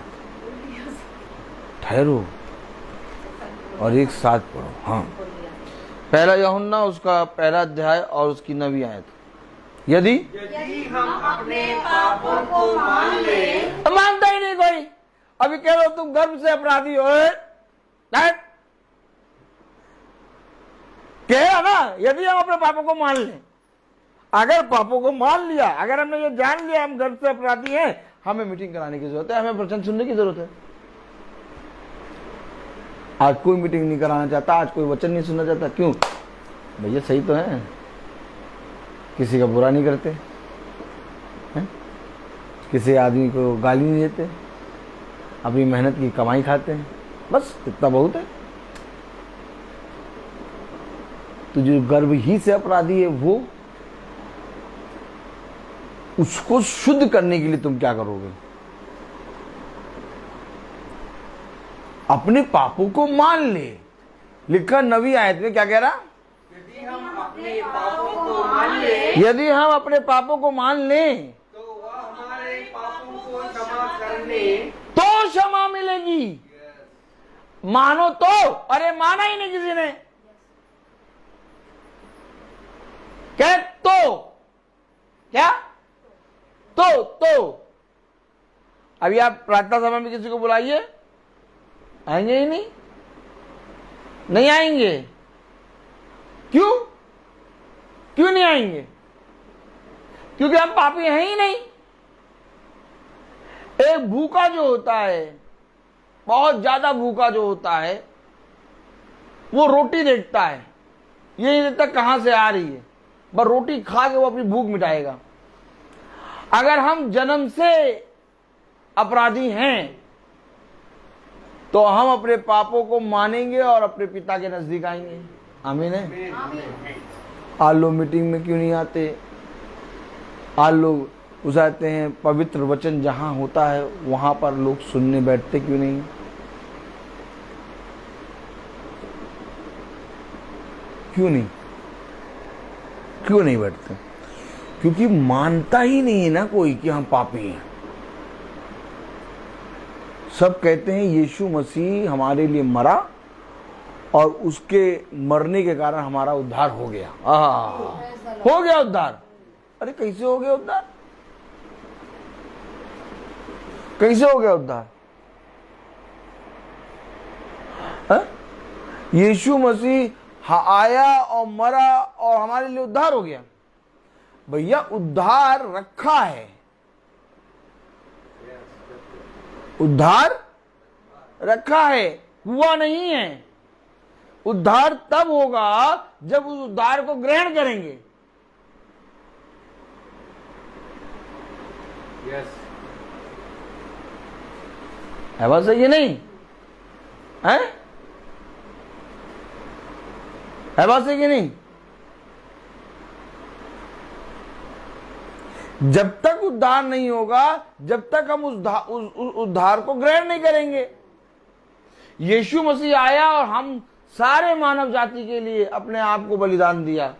ठहरो और एक साथ पढ़ो। हाँ, पहला यूहन्ना उसका 1 अध्याय और उसकी 9 आयत। यदि
हम अपने पापों को मान लें,
मानता ही नहीं कोई। अभी कह रहे हो तुम गर्भ से अपराधी हो, कह ना, यदि हम अपने पापों को मान लें। अगर पापों को मान लिया, अगर हमने ये जान लिया हम गर्भ से अपराधी हैं, हमें मीटिंग कराने की जरूरत है, हमें वचन सुनने की जरूरत है। आज कोई मीटिंग नहीं कराना चाहता, आज कोई वचन नहीं सुनना चाहता। क्यों भैया? सही तो है, किसी का बुरा नहीं करते हैं? किसी आदमी को गाली नहीं देते, अपनी मेहनत की कमाई खाते हैं, बस इतना बहुत है। तो जो गर्भ ही से अपराधी है वो, उसको शुद्ध करने के लिए तुम क्या करोगे? अपने पापों को मान ले। लिखा 9 आयत में, क्या कह रहा?
यदि हम अपने पापों को मान लें,
यदि हम अपने पापों को मान लें
तो वह हमारे पापों को क्षमा करने
तो क्षमा मिलेगी। मानो तो, अरे माना ही नहीं किसी ने। क्या तो? क्या तो अभी आप प्रार्थना सभा में किसी को बुलाइए, आएंगे ही नहीं, नहीं आएंगे। क्यों नहीं आएंगे? क्योंकि हम पापी हैं ही नहीं। एक भूखा जो होता है, बहुत ज्यादा भूखा जो होता है, वो रोटी देखता है, ये नहीं देखता कहां से आ रही है, बस रोटी खा के वो अपनी भूख मिटाएगा। अगर हम जन्म से अपराधी हैं तो हम अपने पापों को मानेंगे और अपने पिता के नजदीक आएंगे। आमीन है। आज लोग मीटिंग में क्यों नहीं आते? आज लोग उसाते हैं, पवित्र वचन जहां होता है वहां पर लोग सुनने बैठते क्यों नहीं? क्यों नहीं बैठते? क्योंकि मानता ही नहीं है ना कोई कि हम पापी हैं। सब कहते हैं यीशु मसीह हमारे लिए मरा और उसके मरने के कारण हमारा उद्धार हो गया। हो गया उद्धार। अरे कैसे हो गया उद्धार? कैसे हो गया उद्धार? यीशु मसीह आया और मरा और हमारे लिए उद्धार हो गया। भैया उद्धार रखा है, उद्धार रखा है, हुआ नहीं है। उद्धार तब होगा जब उस उद्धार को ग्रहण करेंगे।
Yes.
है बात सही है नहीं है? है बात सही है नहीं? जब तक उद्धार नहीं होगा, जब तक हम उस उद्धार को ग्रहण नहीं करेंगे। यीशु मसीह आया और हम सारे मानव जाति के लिए अपने आप को बलिदान दिया,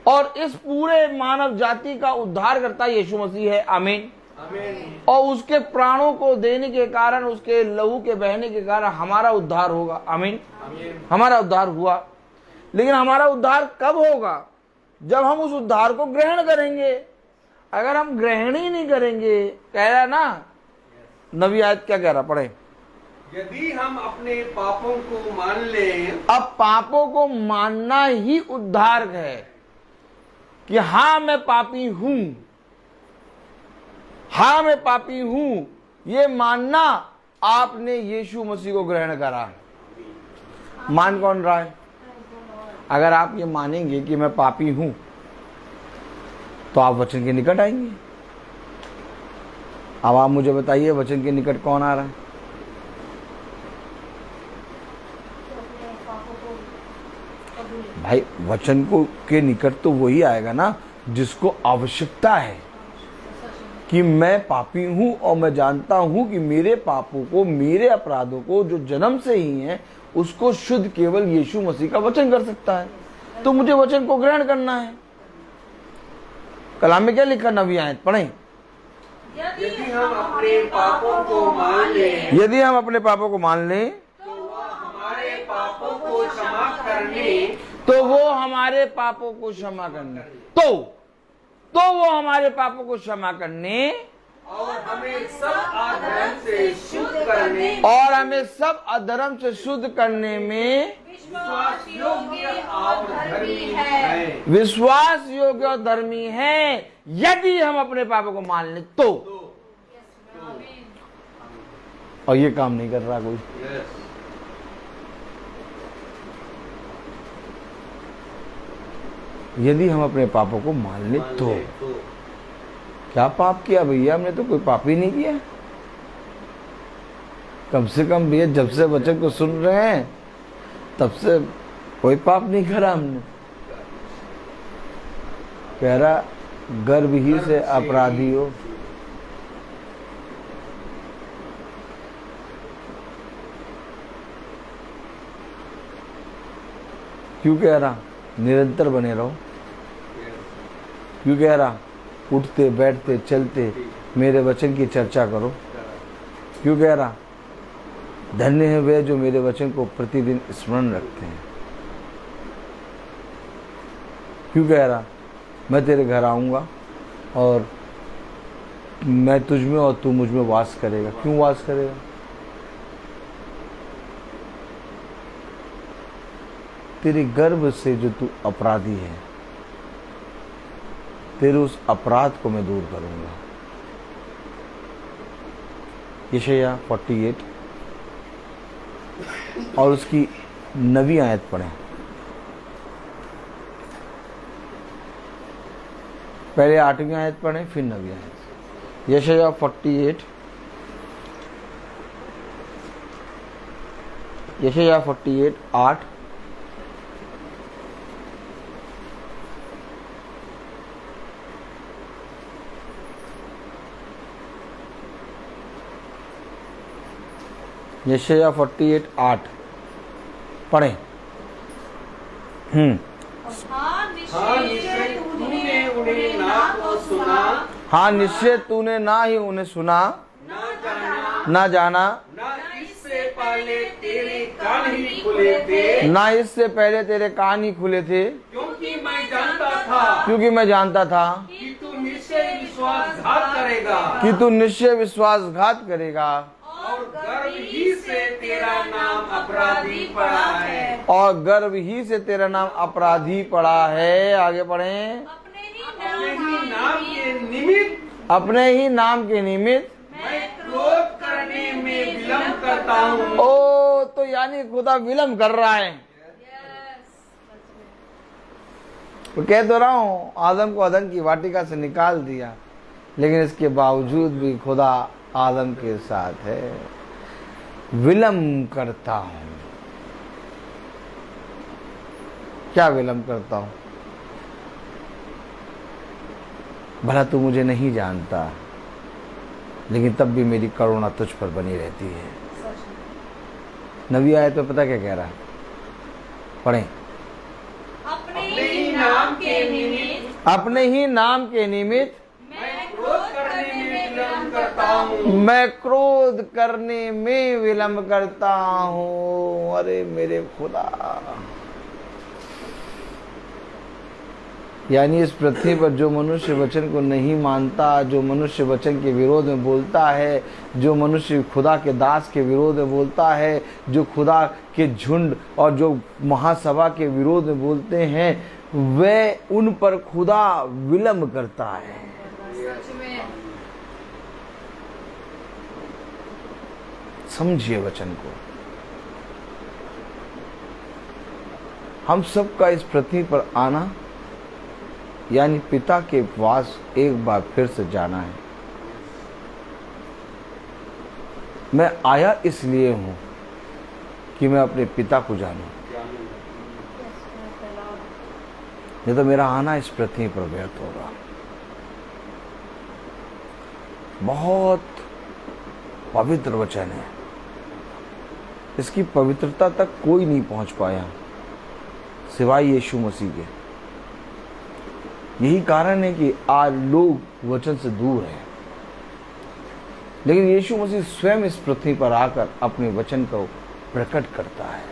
और इस पूरे मानव जाति का उद्धार करता यीशु मसीह है। आमीन।
आमीन।
और उसके प्राणों को देने के कारण, उसके लहू के बहने के कारण हमारा उद्धार होगा। आमीन।
आमीन।
हमारा उद्धार हुआ, लेकिन हमारा उद्धार कब होगा? जब हम उस उद्धार को ग्रहण करेंगे। अगर हम ग्रहण ही नहीं करेंगे, कह रहा ना नबी आयत क्या कह रहा, पढ़े।
यदि हम अपने पापों को मान लें,
अब पापों को मानना ही उद्धार है कि हाँ मैं पापी हूं, हाँ मैं पापी हूं, ये मानना आपने यीशु मसीह को ग्रहण करा। मान कौन रहा है? अगर आप ये मानेंगे कि मैं पापी हूं, तो आप वचन के निकट आएंगे। अब आप मुझे बताइए, वचन के निकट कौन आ रहा है? भाई वचन को के निकट तो वही आएगा ना जिसको आवश्यकता है कि मैं पापी हूं और मैं जानता हूं कि मेरे पापों को, मेरे अपराधों को जो जन्म से ही है, उसको शुद्ध केवल यीशु मसीह का वचन कर सकता है। तो मुझे वचन को ग्रहण करना है। कलाम में क्या लिखा? नबी आयत पढ़ें।
यदि हम अपने पापों को मान लें,
यदि हम अपने पापों को मान लें,
तो वह हमारे पापों को क्षमा करने,
तो वो हमारे पापों को क्षमा करने, तो वो हमारे पापों को क्षमा करने
और हमें सब अधर्म से शुद्ध करने,
और हमें सब अधर्म से शुद्ध करने में
विश्वास योग्य और धर्मी है।
विश्वास योग्य और धर्मी है। यदि हम अपने पापों को मान लें तो। और ये काम नहीं कर रहा कोई।
Yes.
यदि हम अपने पापों को मान लें तो। क्या पाप किया भैया? हमने तो कोई पाप ही नहीं किया। कम से कम भैया जब से वचन को सुन रहे हैं तब से कोई पाप नहीं करा हमने। कह रहा गर्भ ही से अपराधी हो। क्यों कह रहा निरंतर बने रहो? क्यों कह रहा उठते बैठते चलते मेरे वचन की चर्चा करो? क्यों कह रहा धन्य है वे जो मेरे वचन को प्रतिदिन स्मरण रखते हैं? क्यों कह रहा मैं तेरे घर आऊंगा और मैं तुझ में और तू मुझ में वास करेगा? क्यों वास करेगा? तेरे गर्भ से जो तू अपराधी है, तेरे उस अपराध को मैं दूर करूंगा। यशायाह 48 और उसकी 9वीं आयत पढ़ें। पहले 8वीं आयत पढ़ें, फिर 9वीं आयत। यशायाह 48, यशायाह 48 8 यशायाह 48 8 पढ़ें।
हाँ निश्चय तूने उन्हें ना तो सुना,
हाँ निश्चय तूने ना ही उन्हें सुना, ना जाना,
ना इससे पहले तेरे कान ही खुले थे,
ना इससे पहले तेरे कान ही खुले थे,
क्योंकि मैं जानता था
क्योंकि मैं जानता था
कि तू निश्चय विश्वासघात करेगा,
कि तू निश्चय विश्वासघात करेगा,
और गर्भ ही से तेरा नाम अपराधी पड़ा है।
और गर्भ ही से तेरा नाम अपराधी पड़ा है। आगे पढ़ें।
अपने ही नाम के निमित्त,
अपने ही नाम के निमित्त
मैं क्रोध करने में विलम्ब करता हूँ।
ओ, तो यानी खुदा विलम्ब कर रहा है। तो कह तो रहा हूं आदम को अदन की वाटिका से निकाल दिया, लेकिन इसके बावजूद भी खुदा आदम के साथ है। विलंब करता हूं। क्या विलंब करता हूं? भला तू मुझे नहीं जानता, लेकिन तब भी मेरी करुणा तुझ पर बनी रहती है। नबी आयत में पता क्या कह रहा है? पढ़ें।
अपने ही नाम के निमित्त
अपने ही नाम के निमित्त
मैं क्रोध करने में विलंब करता हूँ।
मैं क्रोध करने में विलंब करता हूँ। अरे मेरे खुदा, यानी इस पृथ्वी पर जो मनुष्य वचन को नहीं मानता, जो मनुष्य वचन के विरोध में बोलता है, जो मनुष्य खुदा के दास के विरोध में बोलता है, जो खुदा के झुंड और जो महासभा के विरोध में बोलते हैं, वे उन पर खुदा विलंब करता है। समझिए वचन को। हम सबका इस पृथ्वी पर आना यानी पिता के पास एक बार फिर से जाना है। मैं आया इसलिए हूं कि मैं अपने पिता को जानूं, नहीं तो मेरा आना इस पृथ्वी पर व्यर्थ होगा। बहुत पवित्र वचन है, इसकी पवित्रता तक कोई नहीं पहुंच पाया सिवाय यीशु मसीह के। यही कारण है कि आज लोग वचन से दूर हैं, लेकिन यीशु मसीह स्वयं इस पृथ्वी पर आकर अपने वचन को प्रकट करता है।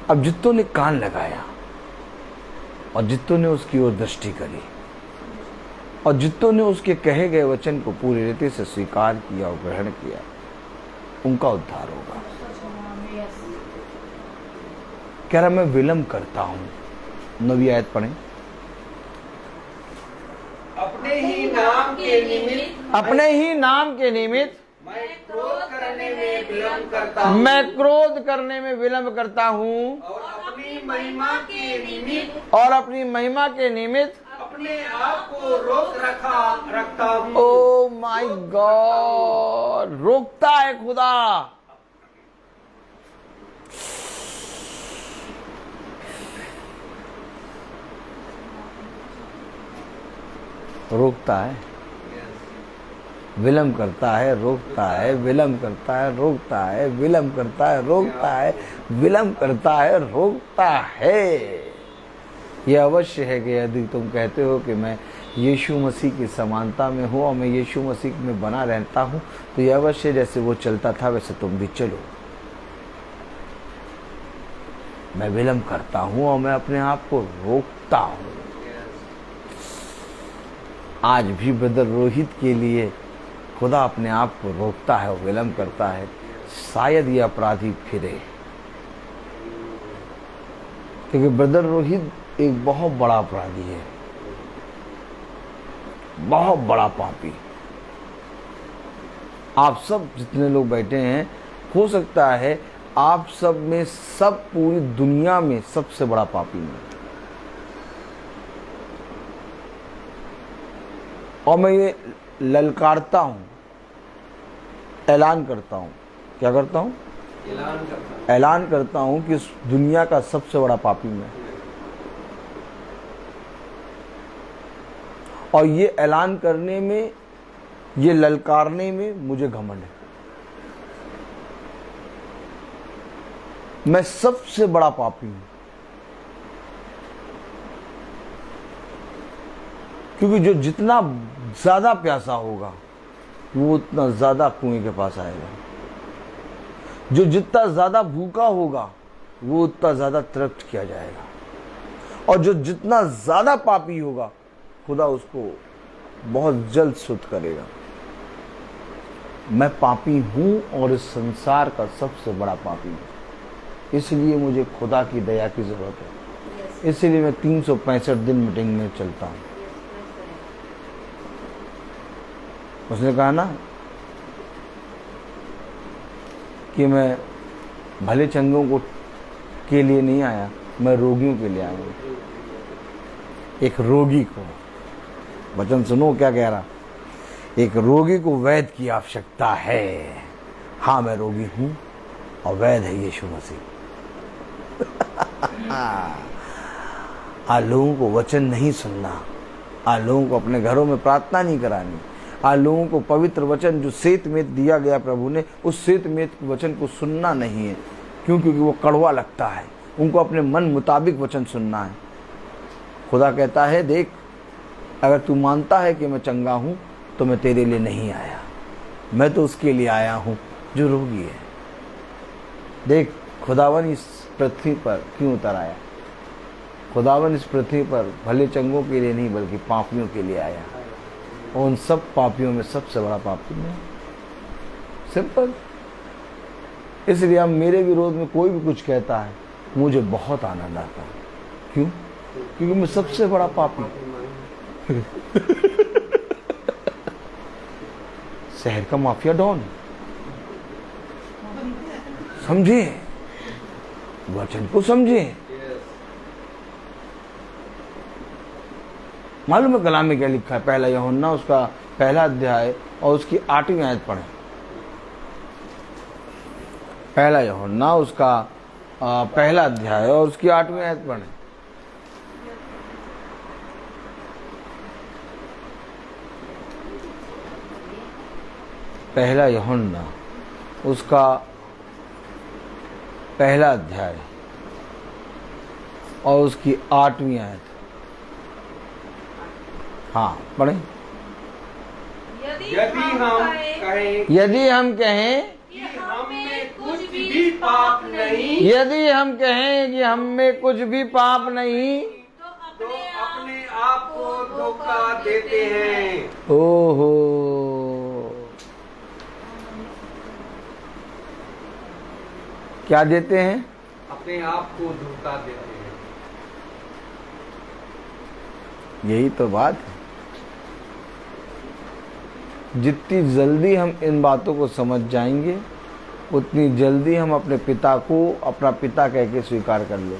अब जितनों ने कान लगाया और जितनों ने उसकी ओर दृष्टि करी और जितनों ने उसके कहे गए वचन को पूरी रीति से स्वीकार किया और ग्रहण किया, उनका उद्धार होगा। कह रहा मैं विलंब करता हूं। नवी आयत पढ़ें।
अपने ही नाम के निमित्त
अपने ही नाम के निमित्त
मैं क्रोध करने में विलंब करता हूँ।
मैं क्रोध करने में विलंब करता हूँ
और अपनी महिमा के निमित्त
और अपनी महिमा के निमित्त
अपने आप को रोक रखता हूँ।
ओ माय गॉड, रोकता है खुदा। रोकता है, विलंब करता है, रोकता है, विलंब करता है, रोकता है, विलंब करता है, रोकता है, विलंब करता है, रोकता है। यह अवश्य है कि यदि तुम कहते हो कि मैं यीशु मसीह की समानता में हूँ और मैं यीशु मसीह में बना रहता हूँ, तो यह अवश्य जैसे वो चलता था वैसे तुम भी चलो। मैं विलंब करता हूँ और मैं अपने आप को रोकता हूँ। आज भी ब्रदर रोहित के लिए खुदा अपने आप को रोकता है और विलंब करता है, शायद ये अपराधी फिरे। क्योंकि ब्रदर रोहित एक बहुत बड़ा अपराधी है, बहुत बड़ा पापी। आप सब जितने लोग बैठे हैं, हो सकता है आप सब में सब पूरी दुनिया में सबसे बड़ा पापी है। और मैं ये ललकारता हूं, ऐलान करता हूं। क्या करता हूं? ऐलान करता हूं कि इस दुनिया का सबसे बड़ा पापी मैं। और ये ऐलान करने में, ये ललकारने में मुझे घमंड है। मैं सबसे बड़ा पापी हूं, क्योंकि जो जितना ज्यादा प्यासा होगा वो उतना ज्यादा कुएं के पास आएगा। जो जितना ज्यादा भूखा होगा वो उतना ज्यादा तृप्त किया जाएगा। और जो जितना ज्यादा पापी होगा खुदा उसको बहुत जल्द शुद्ध करेगा। मैं पापी हूं और इस संसार का सबसे बड़ा पापी हूं, इसलिए मुझे खुदा की दया की जरूरत है। इसलिए मैं 365 दिन मीटिंग में चलता हूं। उसने कहा ना कि मैं भले चंगों को के लिए नहीं आया, मैं रोगियों के लिए आया हूं। एक रोगी को वचन सुनो क्या कह रहा। एक रोगी को वैद्य की आवश्यकता है। हाँ, मैं रोगी हूं और वैद्य है यीशु मसीह। आज लोगों को वचन नहीं सुनना, आज लोगों को अपने घरों में प्रार्थना नहीं करानी, आज लोगों को पवित्र वचन जो श्वेत में दिया गया प्रभु ने, उस श्वेत में वचन को सुनना नहीं है। क्यों? क्योंकि वो कड़वा लगता है। उनको अपने मन मुताबिक वचन सुनना है। खुदा कहता है, देख, अगर तू मानता है कि मैं चंगा हूं तो मैं तेरे लिए नहीं आया, मैं तो उसके लिए आया हूं जो रोगी है। देख, खुदावन इस पृथ्वी पर क्यों उतर आया? खुदावन इस पृथ्वी पर भले चंगों के लिए नहीं बल्कि पापियों के लिए आया, और उन सब पापियों में सबसे बड़ा पापी मैं। सिंपल। इसलिए अब मेरे विरोध में कोई भी कुछ कहता है, मुझे बहुत आनंद आता है। क्यों? क्योंकि मैं सबसे बड़ा पापी शहर का माफिया डॉन। समझे? वचन को समझे। मालूम है कलाम में क्या लिखा है? पहला यूहन्ना उसका पहला अध्याय और उसकी 8वीं आयत पढ़ें। पहला यूहन्ना उसका पहला अध्याय और उसकी 8वीं आयत पढ़ें। पहला यूहन्ना उसका पहला अध्याय और उसकी 8वीं आयत। हाँ, पढ़ें। यदि हम कहें
कि हम में कुछ भी पाप नहीं,
यदि हम कहें कि हम में कुछ भी पाप नहीं,
तो अपने आप को धोखा देते हैं।
ओहो, क्या देते हैं?
अपने आप को धोखा देते हैं।
यही तो बात है। जितनी जल्दी हम इन बातों को समझ जाएंगे, उतनी जल्दी हम अपने पिता को अपना पिता कह के स्वीकार कर लेंगे।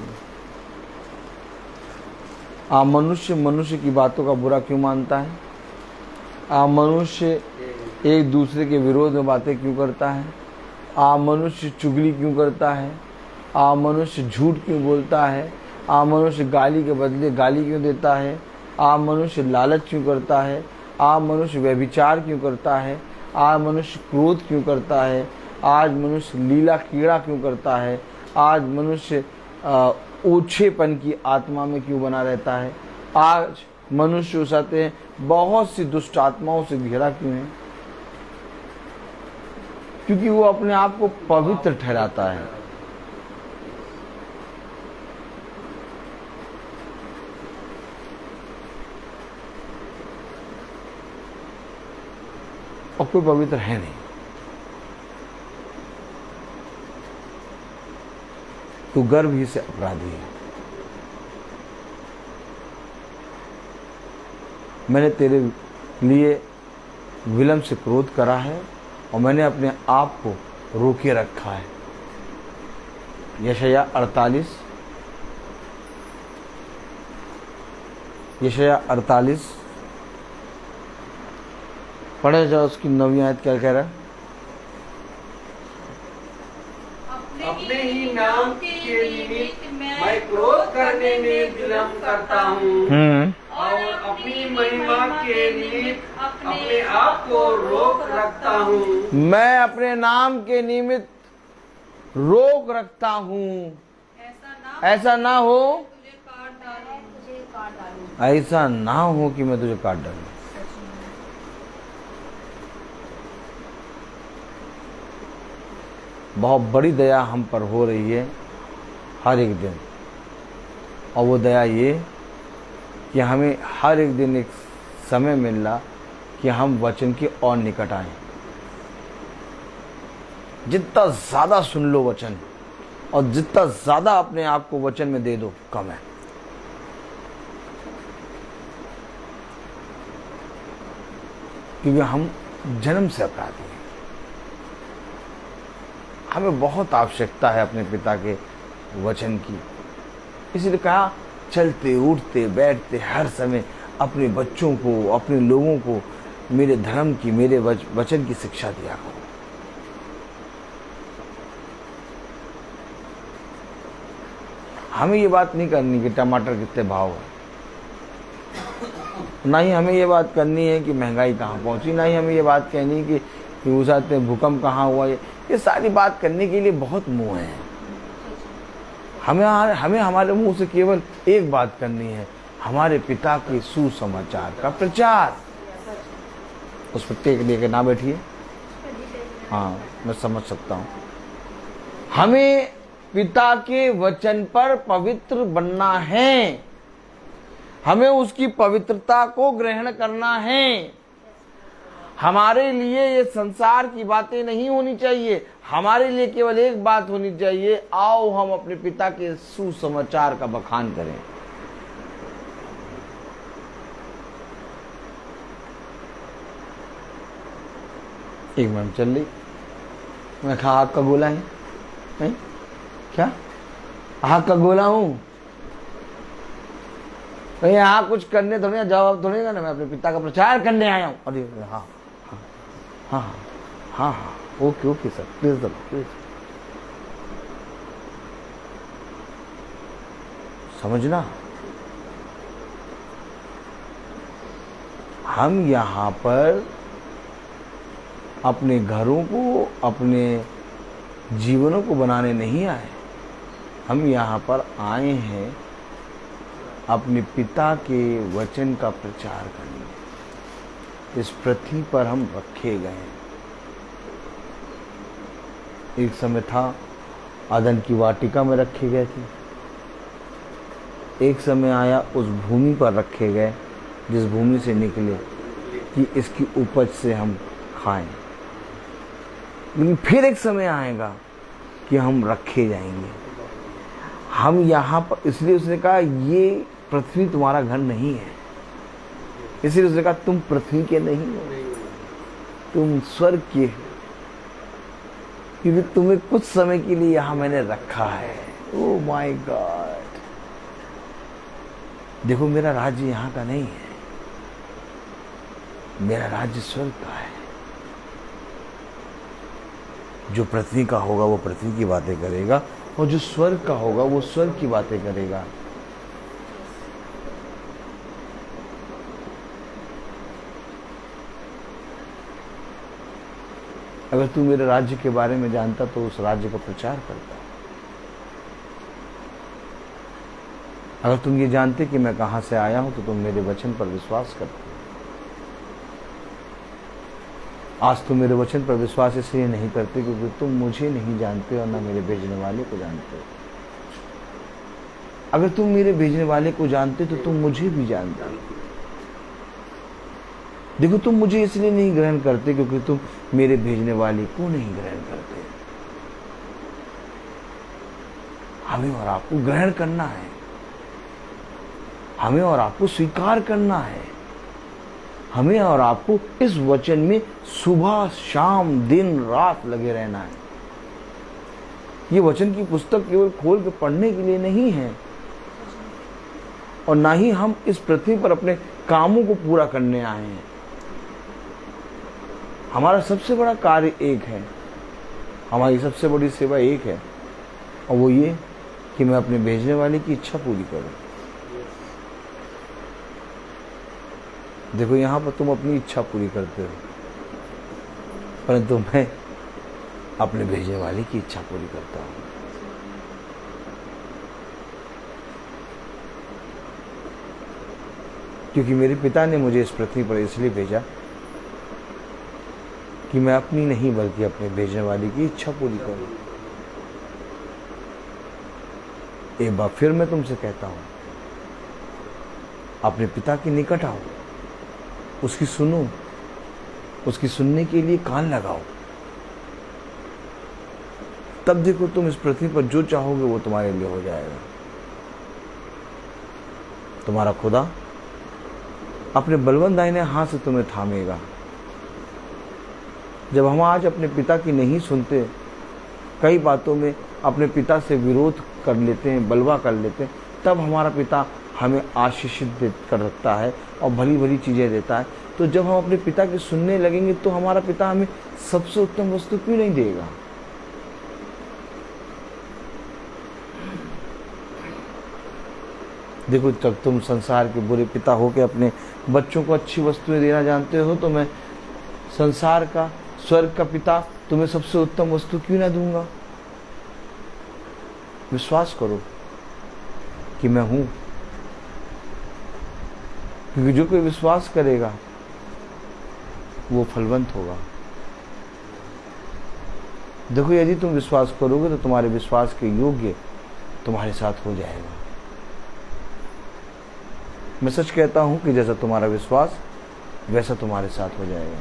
मनुष्य मनुष्य की बातों का बुरा क्यों मानता है? मनुष्य एक दूसरे के विरोध में बातें क्यों करता है? मनुष्य चुगली क्यों करता है? मनुष्य झूठ क्यों बोलता है? मनुष्य गाली के बदले गाली क्यों देता है? मनुष्य लालच क्यों करता है? मनुष्य व्यभिचार क्यों करता है? मनुष्य क्रोध क्यों करता है? आज मनुष्य लीला कीड़ा क्यों करता है? आज मनुष्य ओछेपन की आत्मा में क्यों बना रहता है? आज मनुष्य उसाते हैं बहुत सी दुष्ट आत्माओं से घिरा क्यों है? क्योंकि वो अपने आप को पवित्र ठहराता है। और कोई पवित्र है नहीं। तू गर्भ ही से अपराधी है। मैंने तेरे लिए विलंब से क्रोध करा है और मैंने अपने आप को रोके रखा है। यशायाह 48 पढ़े जाओ, उसकी 9वीं आयत क्या कह रहा है?
अपने ही नाम के निमित्त मैं क्रोध करने में विलंब करता हूँ और अपनी महिमा के निमित्त अपने आप को रोक रखता हूँ।
मैं अपने नाम के निमित्त रोक रखता हूँ। ऐसा ना हो, ऐसा ना हो कि मैं तुझे काट डालूं। बहुत बड़ी दया हम पर हो रही है हर एक दिन, और वो दया ये कि हमें हर एक दिन एक समय मिल रहा कि हम वचन के और निकट आए। जितना ज़्यादा सुन लो वचन और जितना ज़्यादा अपने आप को वचन में दे दो, कम है। क्योंकि हम जन्म से अपराधी हैं। हमें बहुत आवश्यकता है अपने पिता के वचन की। इसलिए कहा, चलते उठते बैठते हर समय अपने बच्चों को, अपने लोगों को मेरे धर्म की, मेरे वचन की शिक्षा दिया करो। हमें ये बात नहीं करनी कि टमाटर कितने भाव है, ना ही हमें ये बात करनी है कि महंगाई कहाँ पहुंची, ना ही हमें ये बात कहनी कि उस रात में भूकंप कहाँ हुआ। ये सारी बात करने के लिए बहुत मुंह है। हमें हमारे मुंह से केवल एक बात करनी है, हमारे पिता के सुसमाचार का प्रचार। उस पर टेक लेके ना बैठिए। हाँ, मैं समझ सकता हूँ। हमें पिता के वचन पर पवित्र बनना है, हमें उसकी पवित्रता को ग्रहण करना है। हमारे लिए ये संसार की बातें नहीं होनी चाहिए, हमारे लिए केवल एक बात होनी चाहिए, आओ हम अपने पिता के सुसमाचार का बखान करें। एक मिनट चल रही, मैं कहा आग का गोला है? क्या आग का गोला हूं? भाई यहाँ कुछ करने थोड़ी, जवाब थोड़ी ना, मैं अपने पिता का प्रचार करने आया हूँ। अरे हाँ हाँ हाँ हाँ हाँ, okay okay sir, please please. समझना, हम यहाँ पर अपने घरों को, अपने जीवनों को बनाने नहीं आए, हम यहाँ पर आए हैं अपने पिता के वचन का प्रचार करने। इस पृथ्वी पर हम रखे गए। एक समय था आदन की वाटिका में रखे गए थे, एक समय आया उस भूमि पर रखे गए जिस भूमि से निकले कि इसकी उपज से हम खाएं। लेकिन फिर एक समय आएगा कि हम रखे जाएंगे। हम यहाँ पर, इसलिए उसने कहा ये पृथ्वी तुम्हारा घर नहीं है, इसलिए उसने कहा तुम पृथ्वी के नहीं हो, तुम स्वर्ग के हो, क्योंकि तुम्हें कुछ समय के लिए यहाँ मैंने रखा है। ओह माय गॉड, देखो मेरा राज्य यहाँ का नहीं है, मेरा राज्य स्वर्ग का है। जो पृथ्वी का होगा वो पृथ्वी की बातें करेगा, और जो स्वर्ग का होगा वो स्वर्ग की बातें करेगा। अगर तू मेरे राज्य के बारे में जानता तो उस राज्य का प्रचार करता। अगर तुम ये जानते कि मैं कहां से आया हूं तो तुम मेरे वचन पर विश्वास करते। आज तुम मेरे वचन पर विश्वास इसलिए नहीं करते क्योंकि तुम मुझे नहीं जानते और ना मेरे भेजने वाले को जानते। अगर तुम मेरे भेजने वाले को जानते तो तुम मुझे भी जानते। देखो, तुम मुझे इसलिए नहीं ग्रहण करते क्योंकि तुम मेरे भेजने वाले को नहीं ग्रहण करते। हमें और आपको ग्रहण करना है, हमें और आपको स्वीकार करना है, हमें और आपको इस वचन में सुबह शाम दिन रात लगे रहना है। ये वचन की पुस्तक केवल खोल के पढ़ने के लिए नहीं है, और ना ही हम इस पृथ्वी पर अपने कामों को पूरा करने आए हैं। हमारा सबसे बड़ा कार्य एक है, हमारी सबसे बड़ी सेवा एक है, और वो ये कि मैं अपने भेजने वाले की इच्छा पूरी करूं। देखो, यहां पर तुम अपनी इच्छा पूरी करते हो, परंतु मैं अपने भेजने वाले की इच्छा पूरी करता हूं। क्योंकि मेरे पिता ने मुझे इस पृथ्वी पर इसलिए भेजा कि मैं अपनी नहीं बल्कि अपने भेजने वाले की इच्छा पूरी करूं। एक बार फिर मैं तुमसे कहता हूं, अपने पिता के निकट आओ, उसकी सुनो, उसकी सुनने के लिए कान लगाओ। तब देखो, तुम इस पृथ्वी पर जो चाहोगे वो तुम्हारे लिए हो जाएगा। तुम्हारा खुदा अपने बलवंत दाहिने हाथ से तुम्हें थामेगा। जब हम आज अपने पिता की नहीं सुनते, कई बातों में अपने पिता से विरोध कर लेते हैं, बलवा कर लेते हैं, तब हमारा पिता हमें आशीषित कर रखता है और भली भली चीज़ें देता है। तो जब हम अपने पिता की सुनने लगेंगे तो हमारा पिता हमें सबसे उत्तम वस्तु क्यों नहीं देगा? देखो, जब तुम संसार के बुरे पिता हो के अपने बच्चों को अच्छी वस्तुएं देना जानते हो, तो मैं संसार का, स्वर्ग का पिता तुम्हें सबसे उत्तम वस्तु क्यों ना दूंगा? विश्वास करो कि मैं हूं, क्योंकि जो कोई विश्वास करेगा वो फलवंत होगा। देखो, यदि तुम विश्वास करोगे तो तुम्हारे विश्वास के योग्य तुम्हारे साथ हो जाएगा। मैं सच कहता हूं कि जैसा तुम्हारा विश्वास वैसा तुम्हारे साथ हो जाएगा।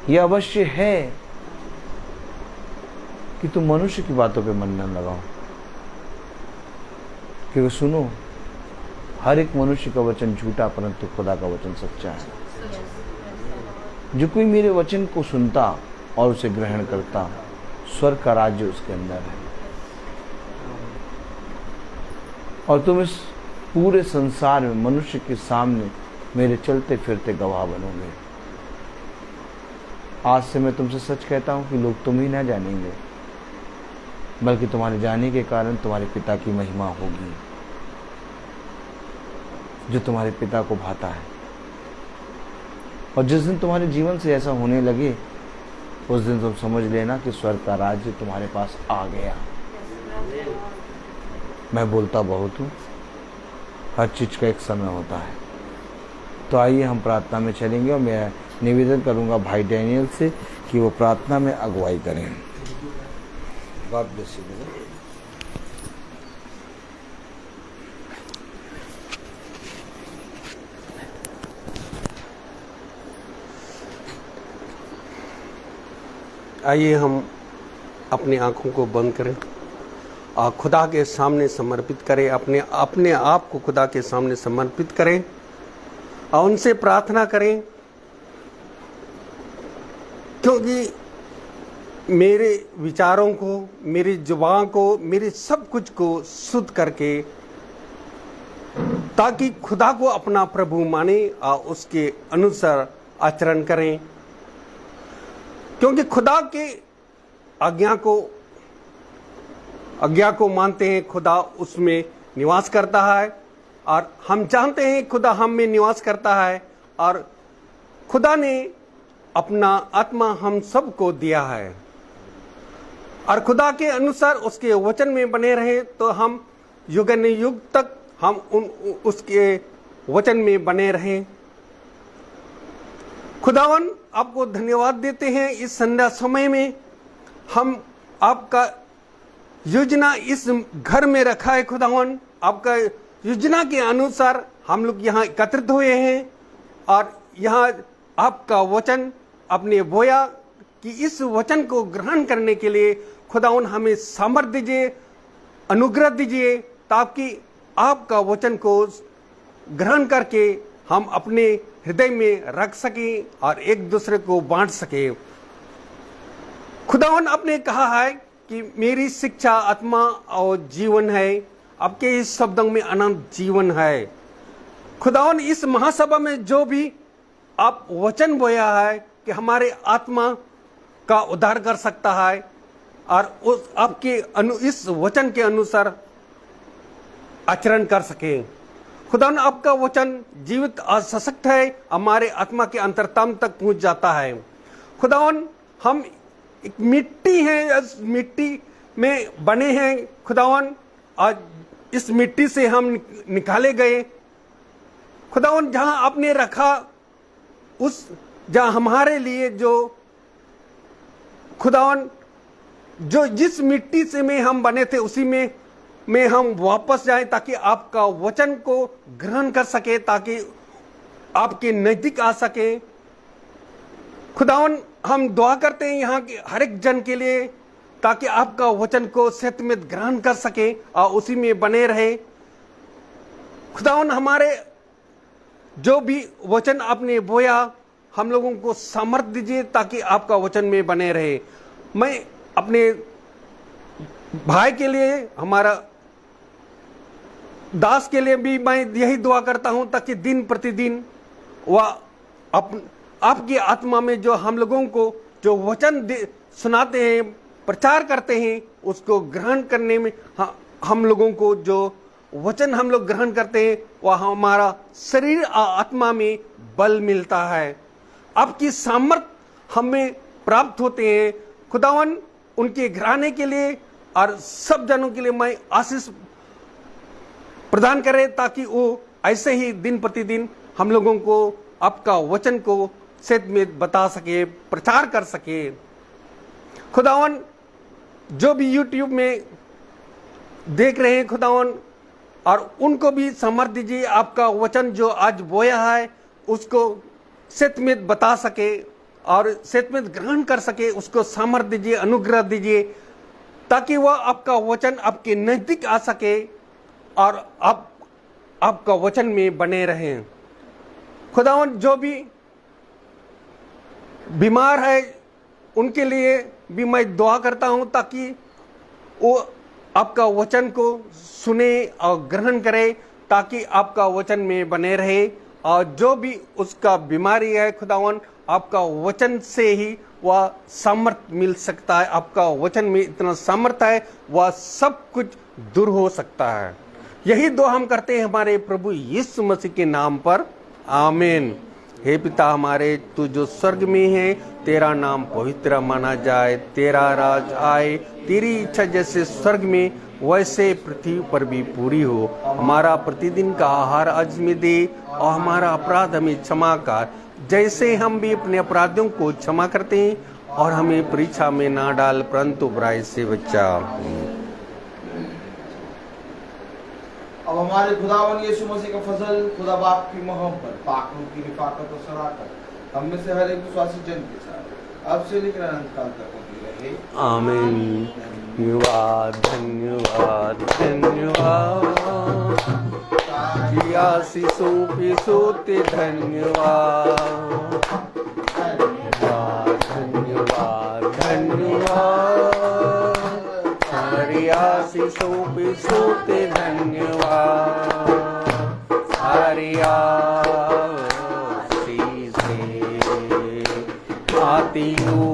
यह अवश्य है कि तुम मनुष्य की बातों पे मन न लगाओ, क्योंकि सुनो, हर एक मनुष्य का वचन झूठा परंतु खुदा का वचन सच्चा है। जो कोई मेरे वचन को सुनता और उसे ग्रहण करता, स्वर्ग का राज्य उसके अंदर है। और तुम इस पूरे संसार में मनुष्य के सामने मेरे चलते फिरते गवाह बनोगे। आज से मैं तुमसे सच कहता हूं कि लोग तुम ही ना जानेंगे, बल्कि तुम्हारे जाने के कारण तुम्हारे पिता की महिमा होगी, जो तुम्हारे पिता को भाता है। और जिस दिन तुम्हारे जीवन से ऐसा होने लगे, उस दिन तुम समझ लेना कि स्वर्ग का राज्य तुम्हारे पास आ गया। मैं बोलता बहुत हूँ, हर चीज का एक समय होता है। तो आइए हम प्रार्थना में चलेंगे और मैं निवेदन करूंगा भाई डैनियल से कि वो प्रार्थना में अगुवाई करें। God bless you.
आइए हम अपनी आंखों को बंद करें और खुदा के सामने समर्पित करें, अपने आप को खुदा के सामने समर्पित करें और उनसे प्रार्थना करें, क्योंकि मेरे विचारों को, मेरी जुबान को, मेरे सब कुछ को शुद्ध करके, ताकि खुदा को अपना प्रभु माने और उसके अनुसार आचरण करें। क्योंकि खुदा के आज्ञा को मानते हैं, खुदा उसमें निवास करता है और हम जानते हैं खुदा हम में निवास करता है। और खुदा ने अपना आत्मा हम सबको दिया है और खुदा के अनुसार उसके वचन में बने रहे तो हम युग न युग तक हम उसके वचन में बने रहें। खुदावन आपको धन्यवाद देते हैं, इस संध्या समय में हम आपका योजना इस घर में रखा है। खुदावन आपका योजना के अनुसार हम लोग यहाँ एकत्रित हुए हैं और यहाँ आपका वचन अपने बोया कि इस वचन को ग्रहण करने के लिए खुदावन हमें सामर्थ्य दीजिए, अनुग्रह दीजिए, ताकि आपका वचन को ग्रहण करके हम अपने हृदय में रख सकें और एक दूसरे को बांट सके। खुदावन आपने कहा है कि मेरी शिक्षा आत्मा और जीवन है, आपके इस शब्दों में अनंत जीवन है। खुदावन इस महासभा में जो भी आप वचन बोया है कि हमारे आत्मा का उद्धार कर सकता है और उस आपके इस वचन के अनुसार आचरण कर सके। खुदावन आपका वचन जीवित और सशक्त है, हमारे आत्मा के अंतरतम तक पहुंच जाता है। खुदावन हम एक मिट्टी है, इस मिट्टी में बने हैं खुदावन, आज इस मिट्टी से हम निकाले गए। खुदावन जहां आपने रखा उस जहां हमारे लिए जो खुदावन जो जिस मिट्टी से में हम बने थे उसी में हम वापस जाएं, ताकि आपका वचन को ग्रहण कर सके, ताकि आपके नजदीक आ सके। खुदावन हम दुआ करते हैं यहाँ के हर एक जन के लिए, ताकि आपका वचन को सत्य में ग्रहण कर सके और उसी में बने रहे। खुदावन हमारे जो भी वचन आपने बोया हम लोगों को सामर्थ्य दीजिए, ताकि आपका वचन में बने रहे। मैं अपने भाई के लिए, हमारा दास के लिए भी मैं यही दुआ करता हूं ताकि दिन प्रतिदिन वह आपकी आत्मा में जो हम लोगों को जो वचन सुनाते हैं, प्रचार करते हैं, उसको ग्रहण करने में हम लोगों को जो वचन हम लोग ग्रहण करते हैं वह हमारा शरीर आत्मा में बल मिलता है। आपकी सामर्थ हमें प्राप्त होते हैं। खुदावन उनके घराने के लिए और सब जनों के लिए मैं आशीष प्रदान करे ताकि वो ऐसे ही दिन प्रतिदिन हम लोगों को आपका वचन को सत्य में बता सके, प्रचार कर सके। खुदावन जो भी यूट्यूब में देख रहे हैं खुदावन, और उनको भी सामर्थ दीजिए, आपका वचन जो आज बोया है उसको सत्य में बता सके और सत्य में ग्रहण कर सके, उसको सामर्थ दीजिए, अनुग्रह दीजिए ताकि वह आपका वचन आपके नजदीक आ सके और आपका वचन में बने रहें। खुदावन जो भी बीमार है उनके लिए भी मैं दुआ करता हूं ताकि वो आपका वचन को सुने और ग्रहण करे ताकि आपका वचन में बने रहे। और जो भी उसका बीमारी है खुदावन, आपका वचन से ही वह सामर्थ मिल सकता है। आपका वचन में इतना सामर्थ है, वह सब कुछ दूर हो सकता है। यही दुआ हम करते हैं हमारे प्रभु यीशु मसीह के नाम पर, आमीन। हे पिता हमारे, तू जो स्वर्ग में है, तेरा नाम पवित्र माना जाए, तेरा राज आए, तेरी इच्छा जैसे स्वर्ग में वैसे पृथ्वी पर भी पूरी हो। हमारा प्रतिदिन का आहार आज में दे और हमारा अपराध हमें क्षमा कर जैसे हम भी अपने अपराधियों को क्षमा करते हैं, और हमें परीक्षा में ना डाल परंतु बुराई से बचा।
अब हमारे खुदावन यीशु मसीह का फजल, खुदा बाप की मोहब्बत, पाक रूह की रिफाकत और शराकत हम में से हर एक विश्वासी जन के साथ अब से लेकर अनंत काल तक होती रहे,
आमीन। धन्यवाद धन्यवाद धन्यवाद, आशीषों पे सोते धन्यवाद, धन्यवाद धन्यवाद, सारी आशीषों पे सोते धन्यवाद, सारी आशीषें आती हो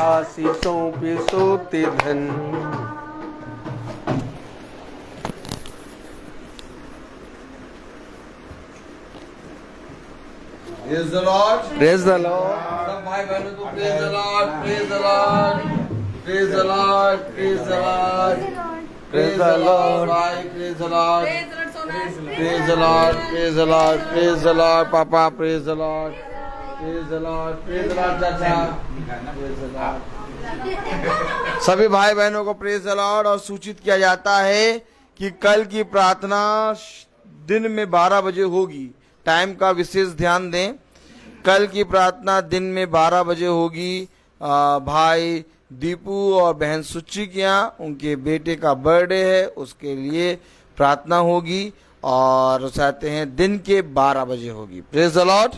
आशीषों पे सोते धन।
Praise the Lord.
Praise the Lord.
सब भाई बहनों को praise the Lord, praise the Lord, praise the Lord, praise the Lord, praise the Lord, भाई praise the Lord, praise the Lord, praise the Lord, praise the Lord, पापा praise the Lord, praise the Lord, praise the Lord, चाचा praise the Lord। सभी भाई बहनों को praise the Lord. और सूचित किया जाता है कि कल की प्रार्थना दिन में 12 बजे होगी। टाइम का विशेष ध्यान दें। कल की प्रार्थना दिन में 12 बजे होगी। भाई दीपू और बहन सुच्ची के यहाँ उनके बेटे का बर्थडे है, उसके लिए प्रार्थना होगी और चाहते हैं दिन के 12 बजे होगी। Praise the Lord.